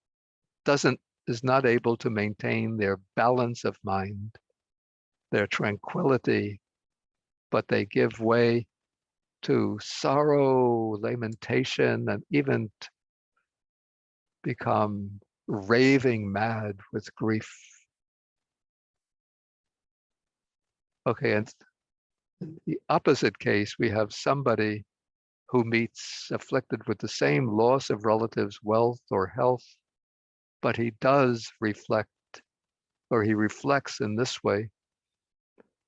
is not able to maintain their balance of mind, their tranquility, but they give way to sorrow, lamentation, and even become raving mad with grief. Okay, and in the opposite case, we have somebody who meets afflicted with the same loss of relatives, wealth, or health, but he does reflect, or he reflects in this way,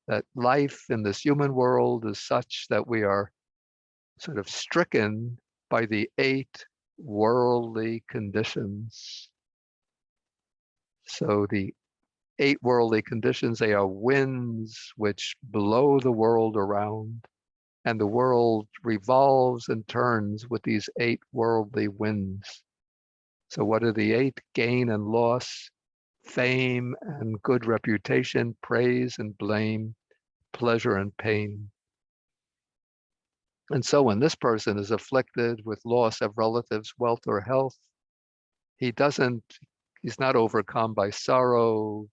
that life in this human world is such that we are sort of stricken by the 8 worldly conditions. So the 8 worldly conditions, they are winds which blow the world around, and the world revolves and turns with these 8 worldly winds. So what are the 8? Gain and loss, fame and good reputation, praise and blame, pleasure and pain. And so when this person is afflicted with loss of relatives, wealth, or health, he's not overcome by sorrow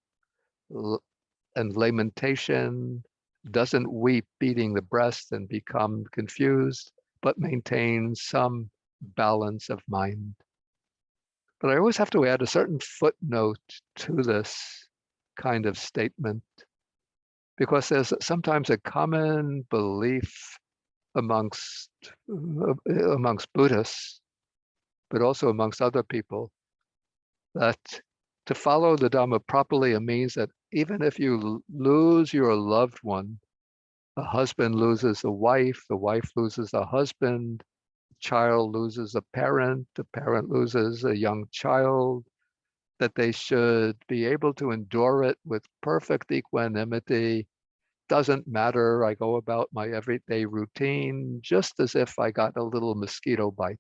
and lamentation, doesn't weep beating the breast and become confused, but maintains some balance of mind. But I always have to add a certain footnote to this kind of statement, because there's sometimes a common belief amongst Buddhists, but also amongst other people, that to follow the Dhamma properly, it means that even if you lose your loved one, a husband loses a wife, the wife loses a husband, child loses a parent, the parent loses a young child, that they should be able to endure it with perfect equanimity. Doesn't matter, I go about my everyday routine just as if I got a little mosquito bite.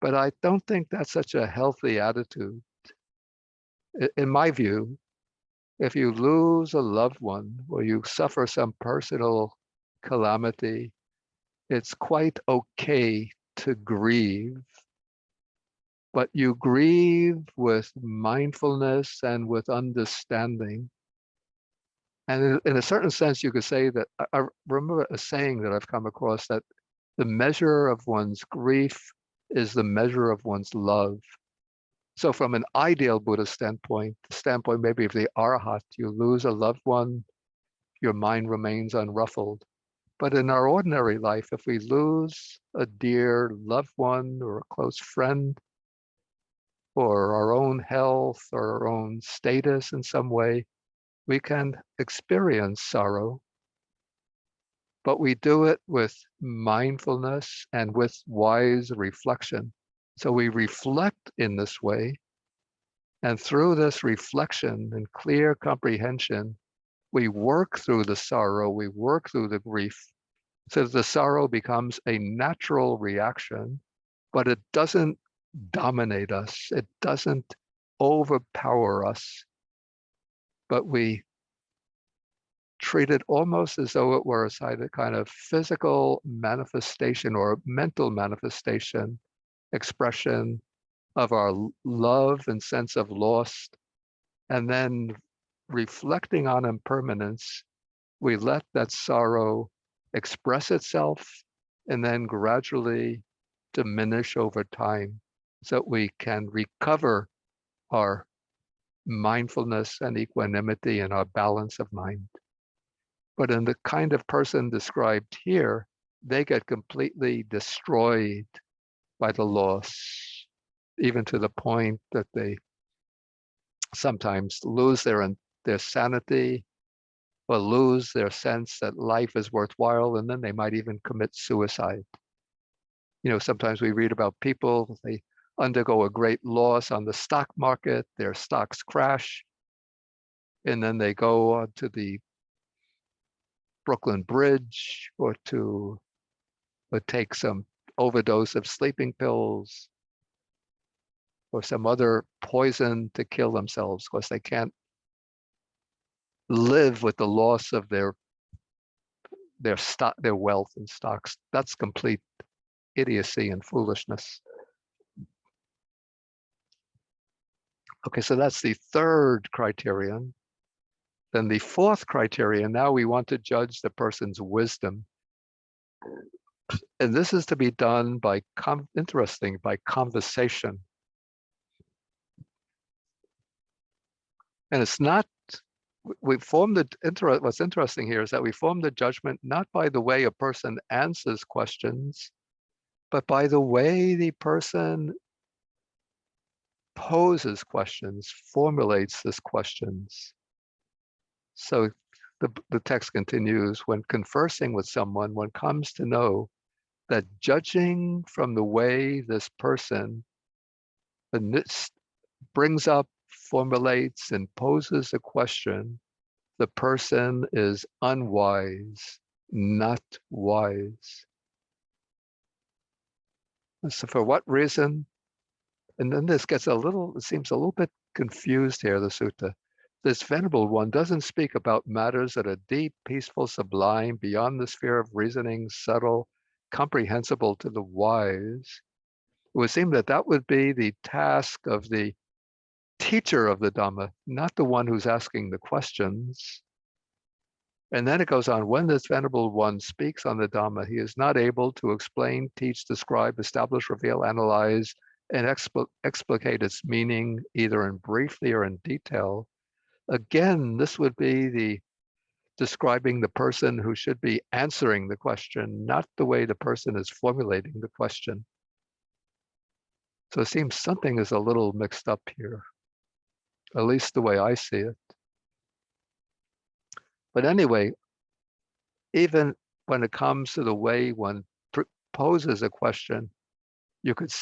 But I don't think that's such a healthy attitude. In my view, if you lose a loved one or you suffer some personal calamity, it's quite okay to grieve, but you grieve with mindfulness and with understanding. And in a certain sense, you could say that, I remember a saying that I've come across, that the measure of one's grief is the measure of one's love. So from an ideal Buddhist standpoint maybe of the Arhat, you lose a loved one, your mind remains unruffled. But in our ordinary life, if we lose a dear loved one or a close friend, or our own health or our own status in some way, we can experience sorrow, but we do it with mindfulness and with wise reflection. So we reflect in this way, and through this reflection and clear comprehension, we work through the sorrow, we work through the grief, so that the sorrow becomes a natural reaction, but it doesn't dominate us, it doesn't overpower us, but we treat it almost as though it were a kind of physical manifestation or mental manifestation, expression of our love and sense of loss. And then reflecting on impermanence, we let that sorrow express itself and then gradually diminish over time, so that we can recover our mindfulness and equanimity and our balance of mind. But in the kind of person described here, they get completely destroyed by the loss, even to the point that they sometimes lose their sanity, or lose their sense that life is worthwhile, and then they might even commit suicide. You know, sometimes we read about people, they undergo a great loss on the stock market, their stocks crash, and then they go to the Brooklyn Bridge or take some overdose of sleeping pills or some other poison to kill themselves, because they can't live with the loss of their stock, their wealth and stocks. That's complete idiocy and foolishness. Okay, so that's the third criterion. Then the fourth criterion, now we want to judge the person's wisdom. And this is to be done by by conversation. And it's not, we form what's interesting here is that we form the judgment not by the way a person answers questions, but by the way the person poses questions, formulates these questions. So the text continues, when conversing with someone, one comes to know that judging from the way this person brings up, formulates, and poses a question, the person is unwise, not wise. So for what reason? And then this gets it seems a little bit confused here, the sutta. This Venerable One doesn't speak about matters that are deep, peaceful, sublime, beyond the sphere of reasoning, subtle, comprehensible to the wise. It would seem that that would be the task of the teacher of the Dhamma, not the one who's asking the questions. And then it goes on, when this Venerable One speaks on the Dhamma, he is not able to explain, teach, describe, establish, reveal, analyze, and explicate its meaning either in briefly or in detail. Again, this would be the describing the person who should be answering the question, not the way the person is formulating the question. So it seems something is a little mixed up here, at least the way I see it. But anyway, even when it comes to the way one poses a question, you could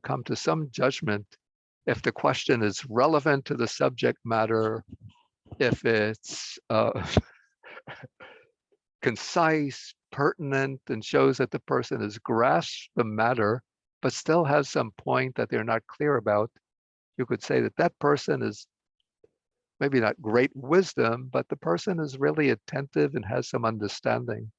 come to some judgment if the question is relevant to the subject matter, if it's concise, pertinent, and shows that the person has grasped the matter, but still has some point that they're not clear about. You could say that that person is maybe not great wisdom, but the person is really attentive and has some understanding.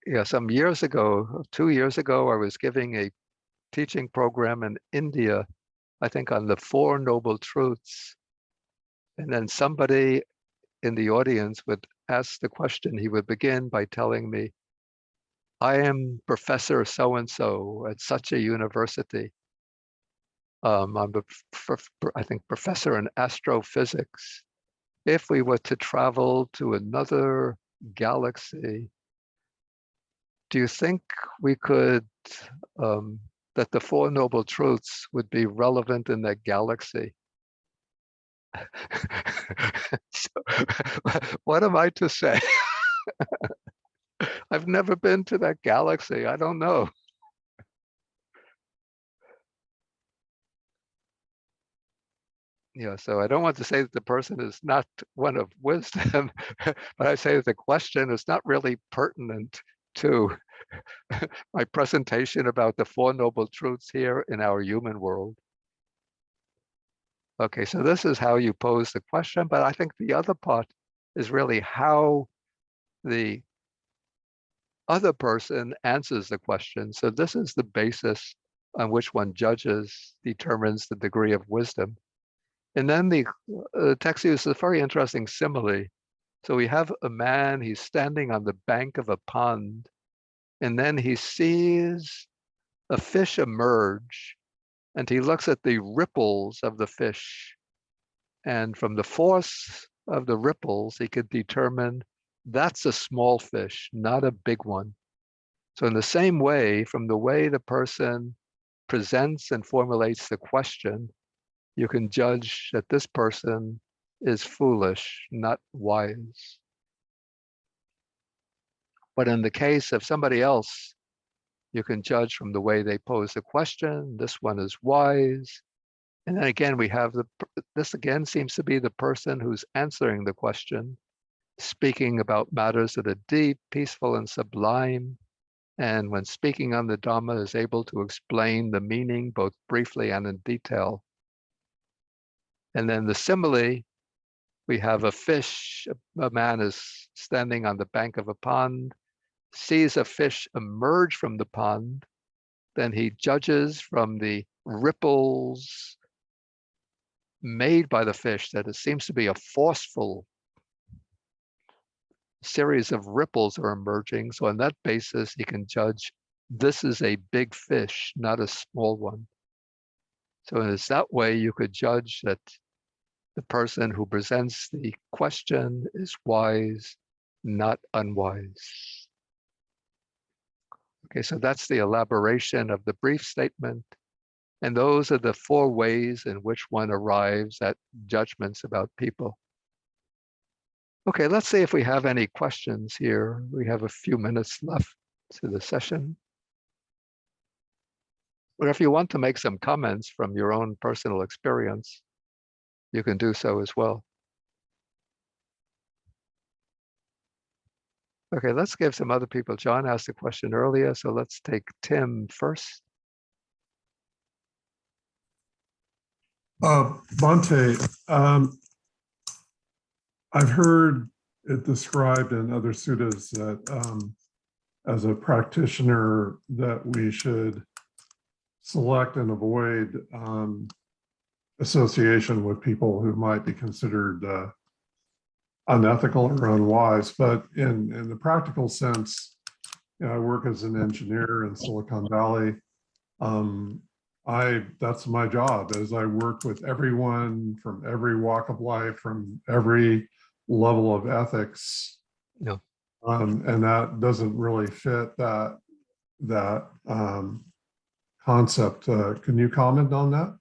Yeah, some years ago, 2 years ago, I was giving a teaching program in India, I think on the Four Noble Truths. And then somebody in the audience would ask the question. He would begin by telling me, I am Professor so-and-so at such a university. I'm I think professor in astrophysics. If we were to travel to another galaxy, do you think we could, that the Four Noble Truths would be relevant in that galaxy? So, what am I to say? I've never been to that galaxy. I don't know. Yeah, so I don't want to say that the person is not one of wisdom, but I say that the question is not really pertinent to my presentation about the Four Noble Truths here in our human world. Okay, so this is how you pose the question, but I think the other part is really how the other person answers the question. So this is the basis on which one judges, determines the degree of wisdom. And then the text uses a very interesting simile. So we have a man, he's standing on the bank of a pond, and then he sees a fish emerge, and he looks at the ripples of the fish. And from the force of the ripples, he could determine that's a small fish, not a big one. So in the same way, from the way the person presents and formulates the question, you can judge that this person is foolish, not wise. But in the case of somebody else, you can judge from the way they pose the question, this one is wise. And then again, we have this again seems to be the person who's answering the question, speaking about matters that are deep, peaceful, and sublime, and when speaking on the Dhamma is able to explain the meaning both briefly and in detail. And then the simile, we have a fish, a man is standing on the bank of a pond, sees a fish emerge from the pond, then he judges from the ripples made by the fish that it seems to be a forceful series of ripples are emerging. So on that basis, he can judge this is a big fish, not a small one. So it's that way you could judge that the person who presents the question is wise, not unwise. Okay, so that's the elaboration of the brief statement. And those are the 4 ways in which one arrives at judgments about people. Okay, let's see if we have any questions here. We have a few minutes left to the session. But if you want to make some comments from your own personal experience, you can do so as well. Okay, let's give some other people. John asked a question earlier, so let's take Tim first. Bhante, I've heard it described in other suttas that as a practitioner that we should select and avoid association with people who might be considered unethical or unwise. But in the practical sense, you know, I work as an engineer in Silicon Valley. That's my job, is I work with everyone from every walk of life, from every level of ethics. No. And that doesn't really fit that concept. Can you comment on that?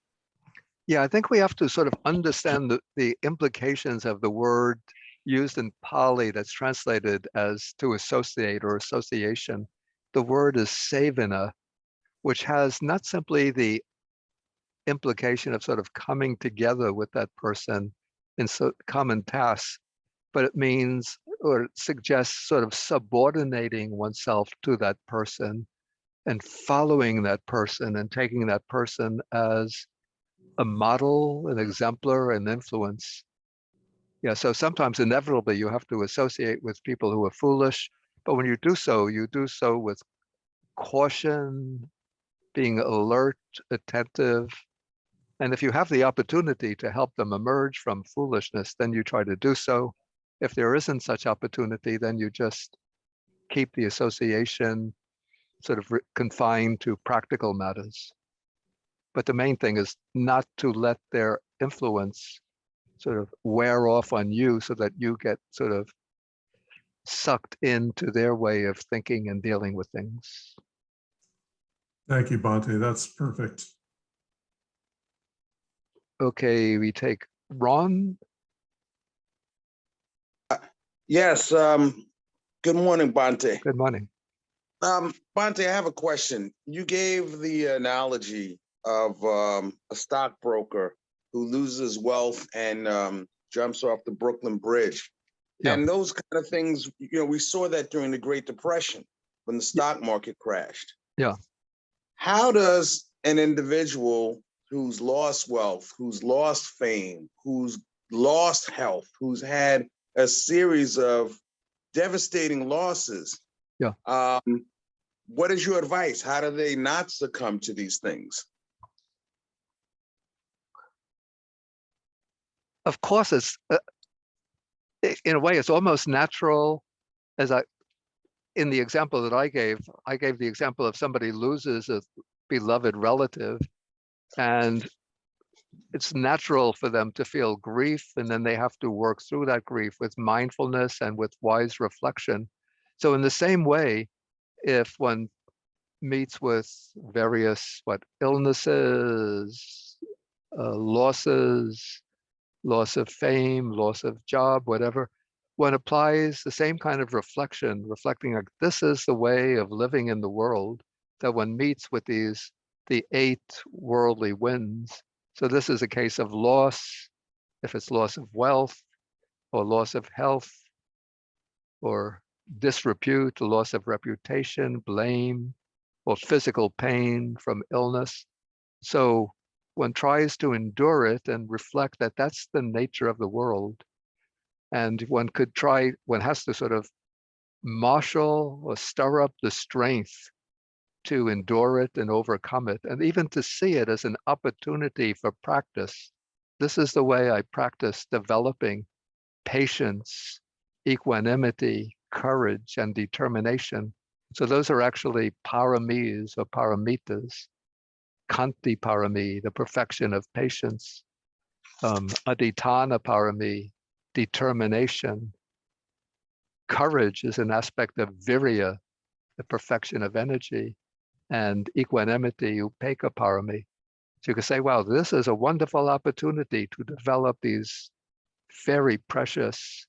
Yeah, I think we have to sort of understand the implications of the word used in Pali that's translated as to associate or association. The word is sevana, which has not simply the implication of sort of coming together with that person in common tasks, but it means or it suggests sort of subordinating oneself to that person and following that person and taking that person as a model, an exemplar, an influence. Yeah, so sometimes inevitably you have to associate with people who are foolish, but when you do so with caution, being alert, attentive. And if you have the opportunity to help them emerge from foolishness, then you try to do so. If there isn't such opportunity, then you just keep the association sort of confined to practical matters. But the main thing is not to let their influence sort of wear off on you so that you get sort of sucked into their way of thinking and dealing with things. Thank you, Bhante. That's perfect. Okay, we take Ron. Yes. Good morning, Bhante. Good morning. Bhante, I have a question. You gave the analogy of a stockbroker who loses wealth and jumps off the Brooklyn Bridge. Yeah. And those kind of things, you know, we saw that during the Great Depression when the stock market crashed. Yeah. How does an individual who's lost wealth, who's lost fame, who's lost health, who's had a series of devastating losses, what is your advice? How do they not succumb to these things? Of course, it's in a way, it's almost natural. As in the example that I gave the example of somebody loses a beloved relative, and it's natural for them to feel grief, and then they have to work through that grief with mindfulness and with wise reflection. So in the same way, if one meets with various illnesses, losses, loss of fame, loss of job, whatever, one applies the same kind of reflection, reflecting like this is the way of living in the world, that one meets with the 8 worldly winds. So this is a case of loss, if it's loss of wealth or loss of health or disrepute, loss of reputation, blame, or physical pain from illness. So one tries to endure it and reflect that that's the nature of the world. And one has to sort of marshal or stir up the strength to endure it and overcome it, and even to see it as an opportunity for practice. This is the way I practice developing patience, equanimity, courage, and determination. So those are actually paramis or paramitas. Kanti parami, the perfection of patience. Adhitthana parami, determination. Courage is an aspect of virya, the perfection of energy. And equanimity, upekkha parami. So you can say, wow, this is a wonderful opportunity to develop these very precious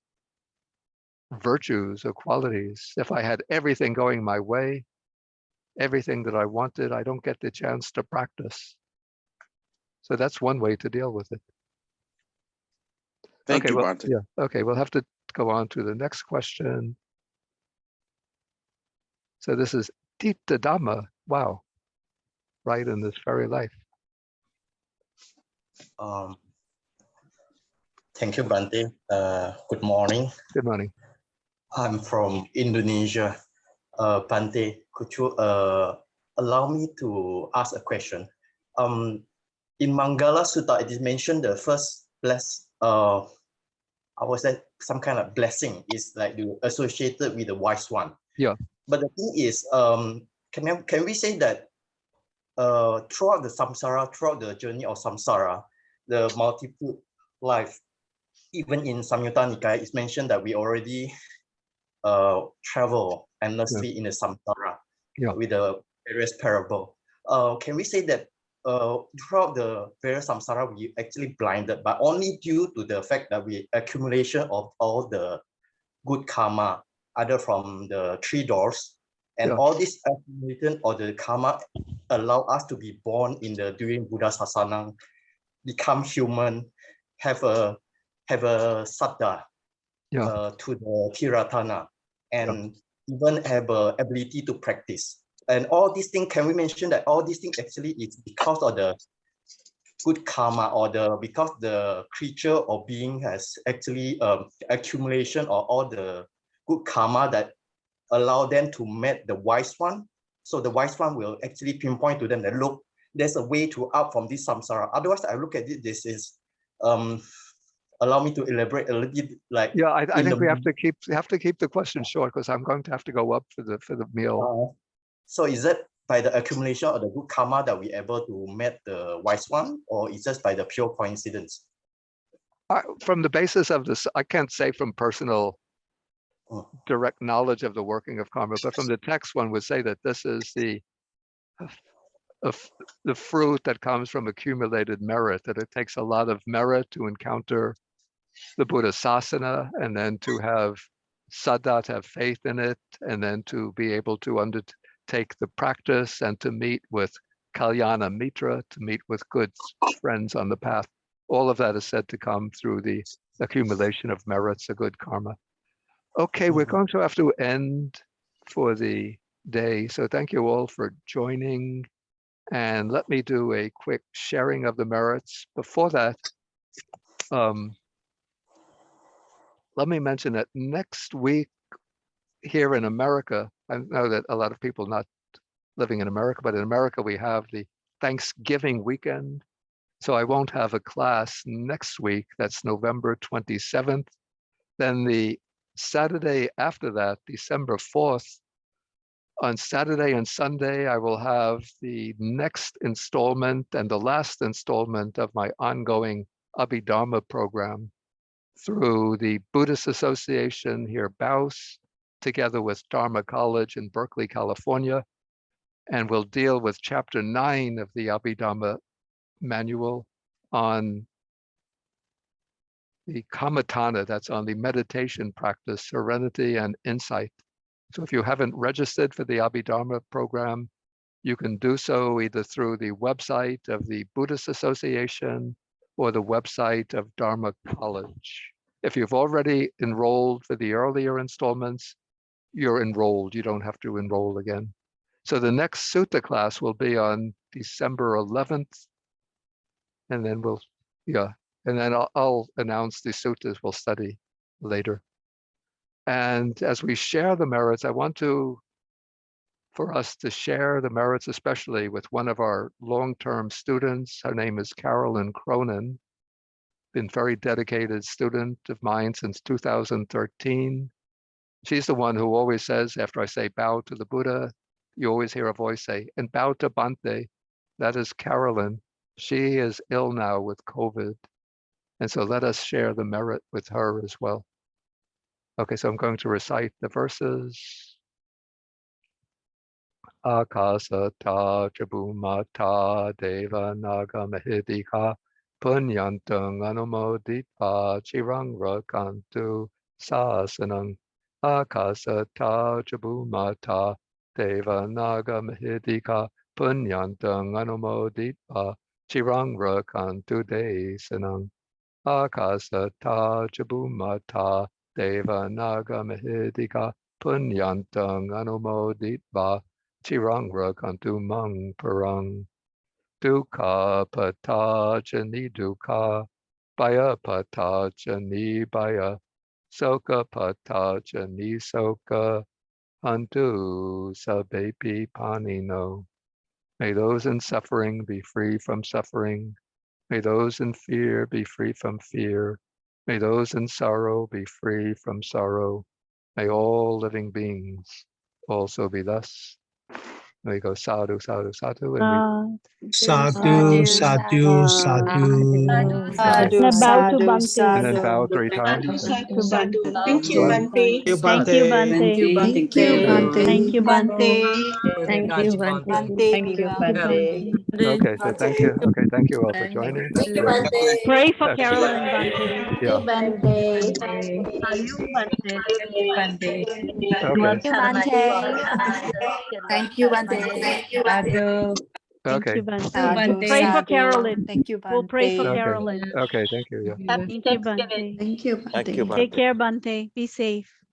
virtues or qualities. If I had everything going my way, everything that I wanted, I don't get the chance to practice. So that's one way to deal with it. Thank Okay, you, well, Bhante. yeah, okay, we'll have to go on to the next question. So this is Tita Dhamma. Wow, right in this very life. Thank you, Bhante. Good morning. Good morning. I'm from Indonesia. Bhante, could you allow me to ask a question? In Mangala Sutta, it is mentioned the first I would say some kind of blessing is like associated with the wise one. Yeah. But the thing is, can we say that throughout the samsara, throughout the journey of samsara, the multiple life, even in Samyutta Nikaya, it's mentioned that we already travel endlessly in the samsara with the various parable. Can we say that throughout the various samsara, we actually blinded, but only due to the fact that we accumulation of all the good karma, either from the 3 doors, and all this accumulation or the karma allow us to be born during Buddha Sasana, become human, have a saddha to the Tiratana, and even have a ability to practice. And all these things, can we mention that all these things actually is because of the good karma, or because the creature or being has actually accumulation of all the good karma that allow them to meet the wise one. So the wise one will actually pinpoint to them that, look, there's a way to out from this samsara. Otherwise, I look at it, this is allow me to elaborate a little bit. Like, yeah, I think we have to keep the question short, because I'm going to have to go up for the meal. So is it by the accumulation of the good karma that we're able to meet the wise one, or is just by the pure coincidence? From the basis of this, I can't say from personal direct knowledge of the working of karma, but from the text, one would say that this is the fruit that comes from accumulated merit, that it takes a lot of merit to encounter the Buddha Sasana, and then to have saddha, to have faith in it, and then to be able to undertake the practice and to meet with kalyana mitra, to meet with good friends on the path. All of that is said to come through the accumulation of merits, a good karma. Okay, we're going to have to end for the day. So thank you all for joining. And let me do a quick sharing of the merits. Before that, let me mention that next week here in America, I know that a lot of people not living in America, but in America we have the Thanksgiving weekend. So I won't have a class next week. That's November 27th. Then the Saturday after that, December 4th, on Saturday and Sunday, I will have the next installment and the last installment of my ongoing Abhidharma program through the Buddhist Association here, BAUS, together with Dharma College in Berkeley, California. And we'll deal with chapter 9 of the Abhidharma manual on the Kammatthana, that's on the meditation practice, serenity and insight. So if you haven't registered for the Abhidharma program, you can do so either through the website of the Buddhist Association or the website of Dharma College. If you've already enrolled for the earlier installments, you're enrolled. You don't have to enroll again. So the next sutta class will be on December 11th. And then and then I'll announce the suttas we'll study later. And as we share the merits, I want for us to share the merits, especially with one of our long-term students. Her name is Carolyn Cronin, been very dedicated student of mine since 2013. She's the one who always says, after I say bow to the Buddha, you always hear a voice say, and bow to Bhante. That is Carolyn. She is ill now with COVID. And so let us share the merit with her as well. Okay, so I'm going to recite the verses. Akasata Chabumata Deva Naga Mahidika Punyantung Anumoditpa Chirang Rakantu Sasanang. Akasata Chabumata Deva Naga Mahidika Punyantung Anumoditpa Chirang Rakantu Desanang. Akasata Chabumata Deva Naga Mahidika Punyantang Anumoditva Chirang Rakantu Mang Parang. Dukkha Pata Jani Dukkha Baya Pata Jani Baya Soka Pata Jani Soka Hantu Sabepi Panino. May those in suffering be free from suffering. May those in fear be free from fear. May those in sorrow be free from sorrow. May all living beings also be thus. We go sadhu, sadhu, sadhu, and we Sadhu, sadhu, sadhu. Bow to Bhante. and then bow 3 times. To Bhante. Thank you, Bhante. Thank you, Bhante. Thank you, Thank you, Bhante. Thank you, Bhante. Thank you, Bhante. Thank you, Bhante. Okay, so thank you. Okay, thank you all for joining. Thank you, Bhante. Pray for Carolyn, Bhante. Yeah. Bhante. Okay. Thank you, Bhante. Okay. Thank you, Bhante. Pray for Carolyn. Thank you, We'll pray for Bhante. Carolyn. Okay, thank you. Yeah. Thank you, Bhante. Thank you, Thank you, Bhante. Take care, Bhante. Be safe.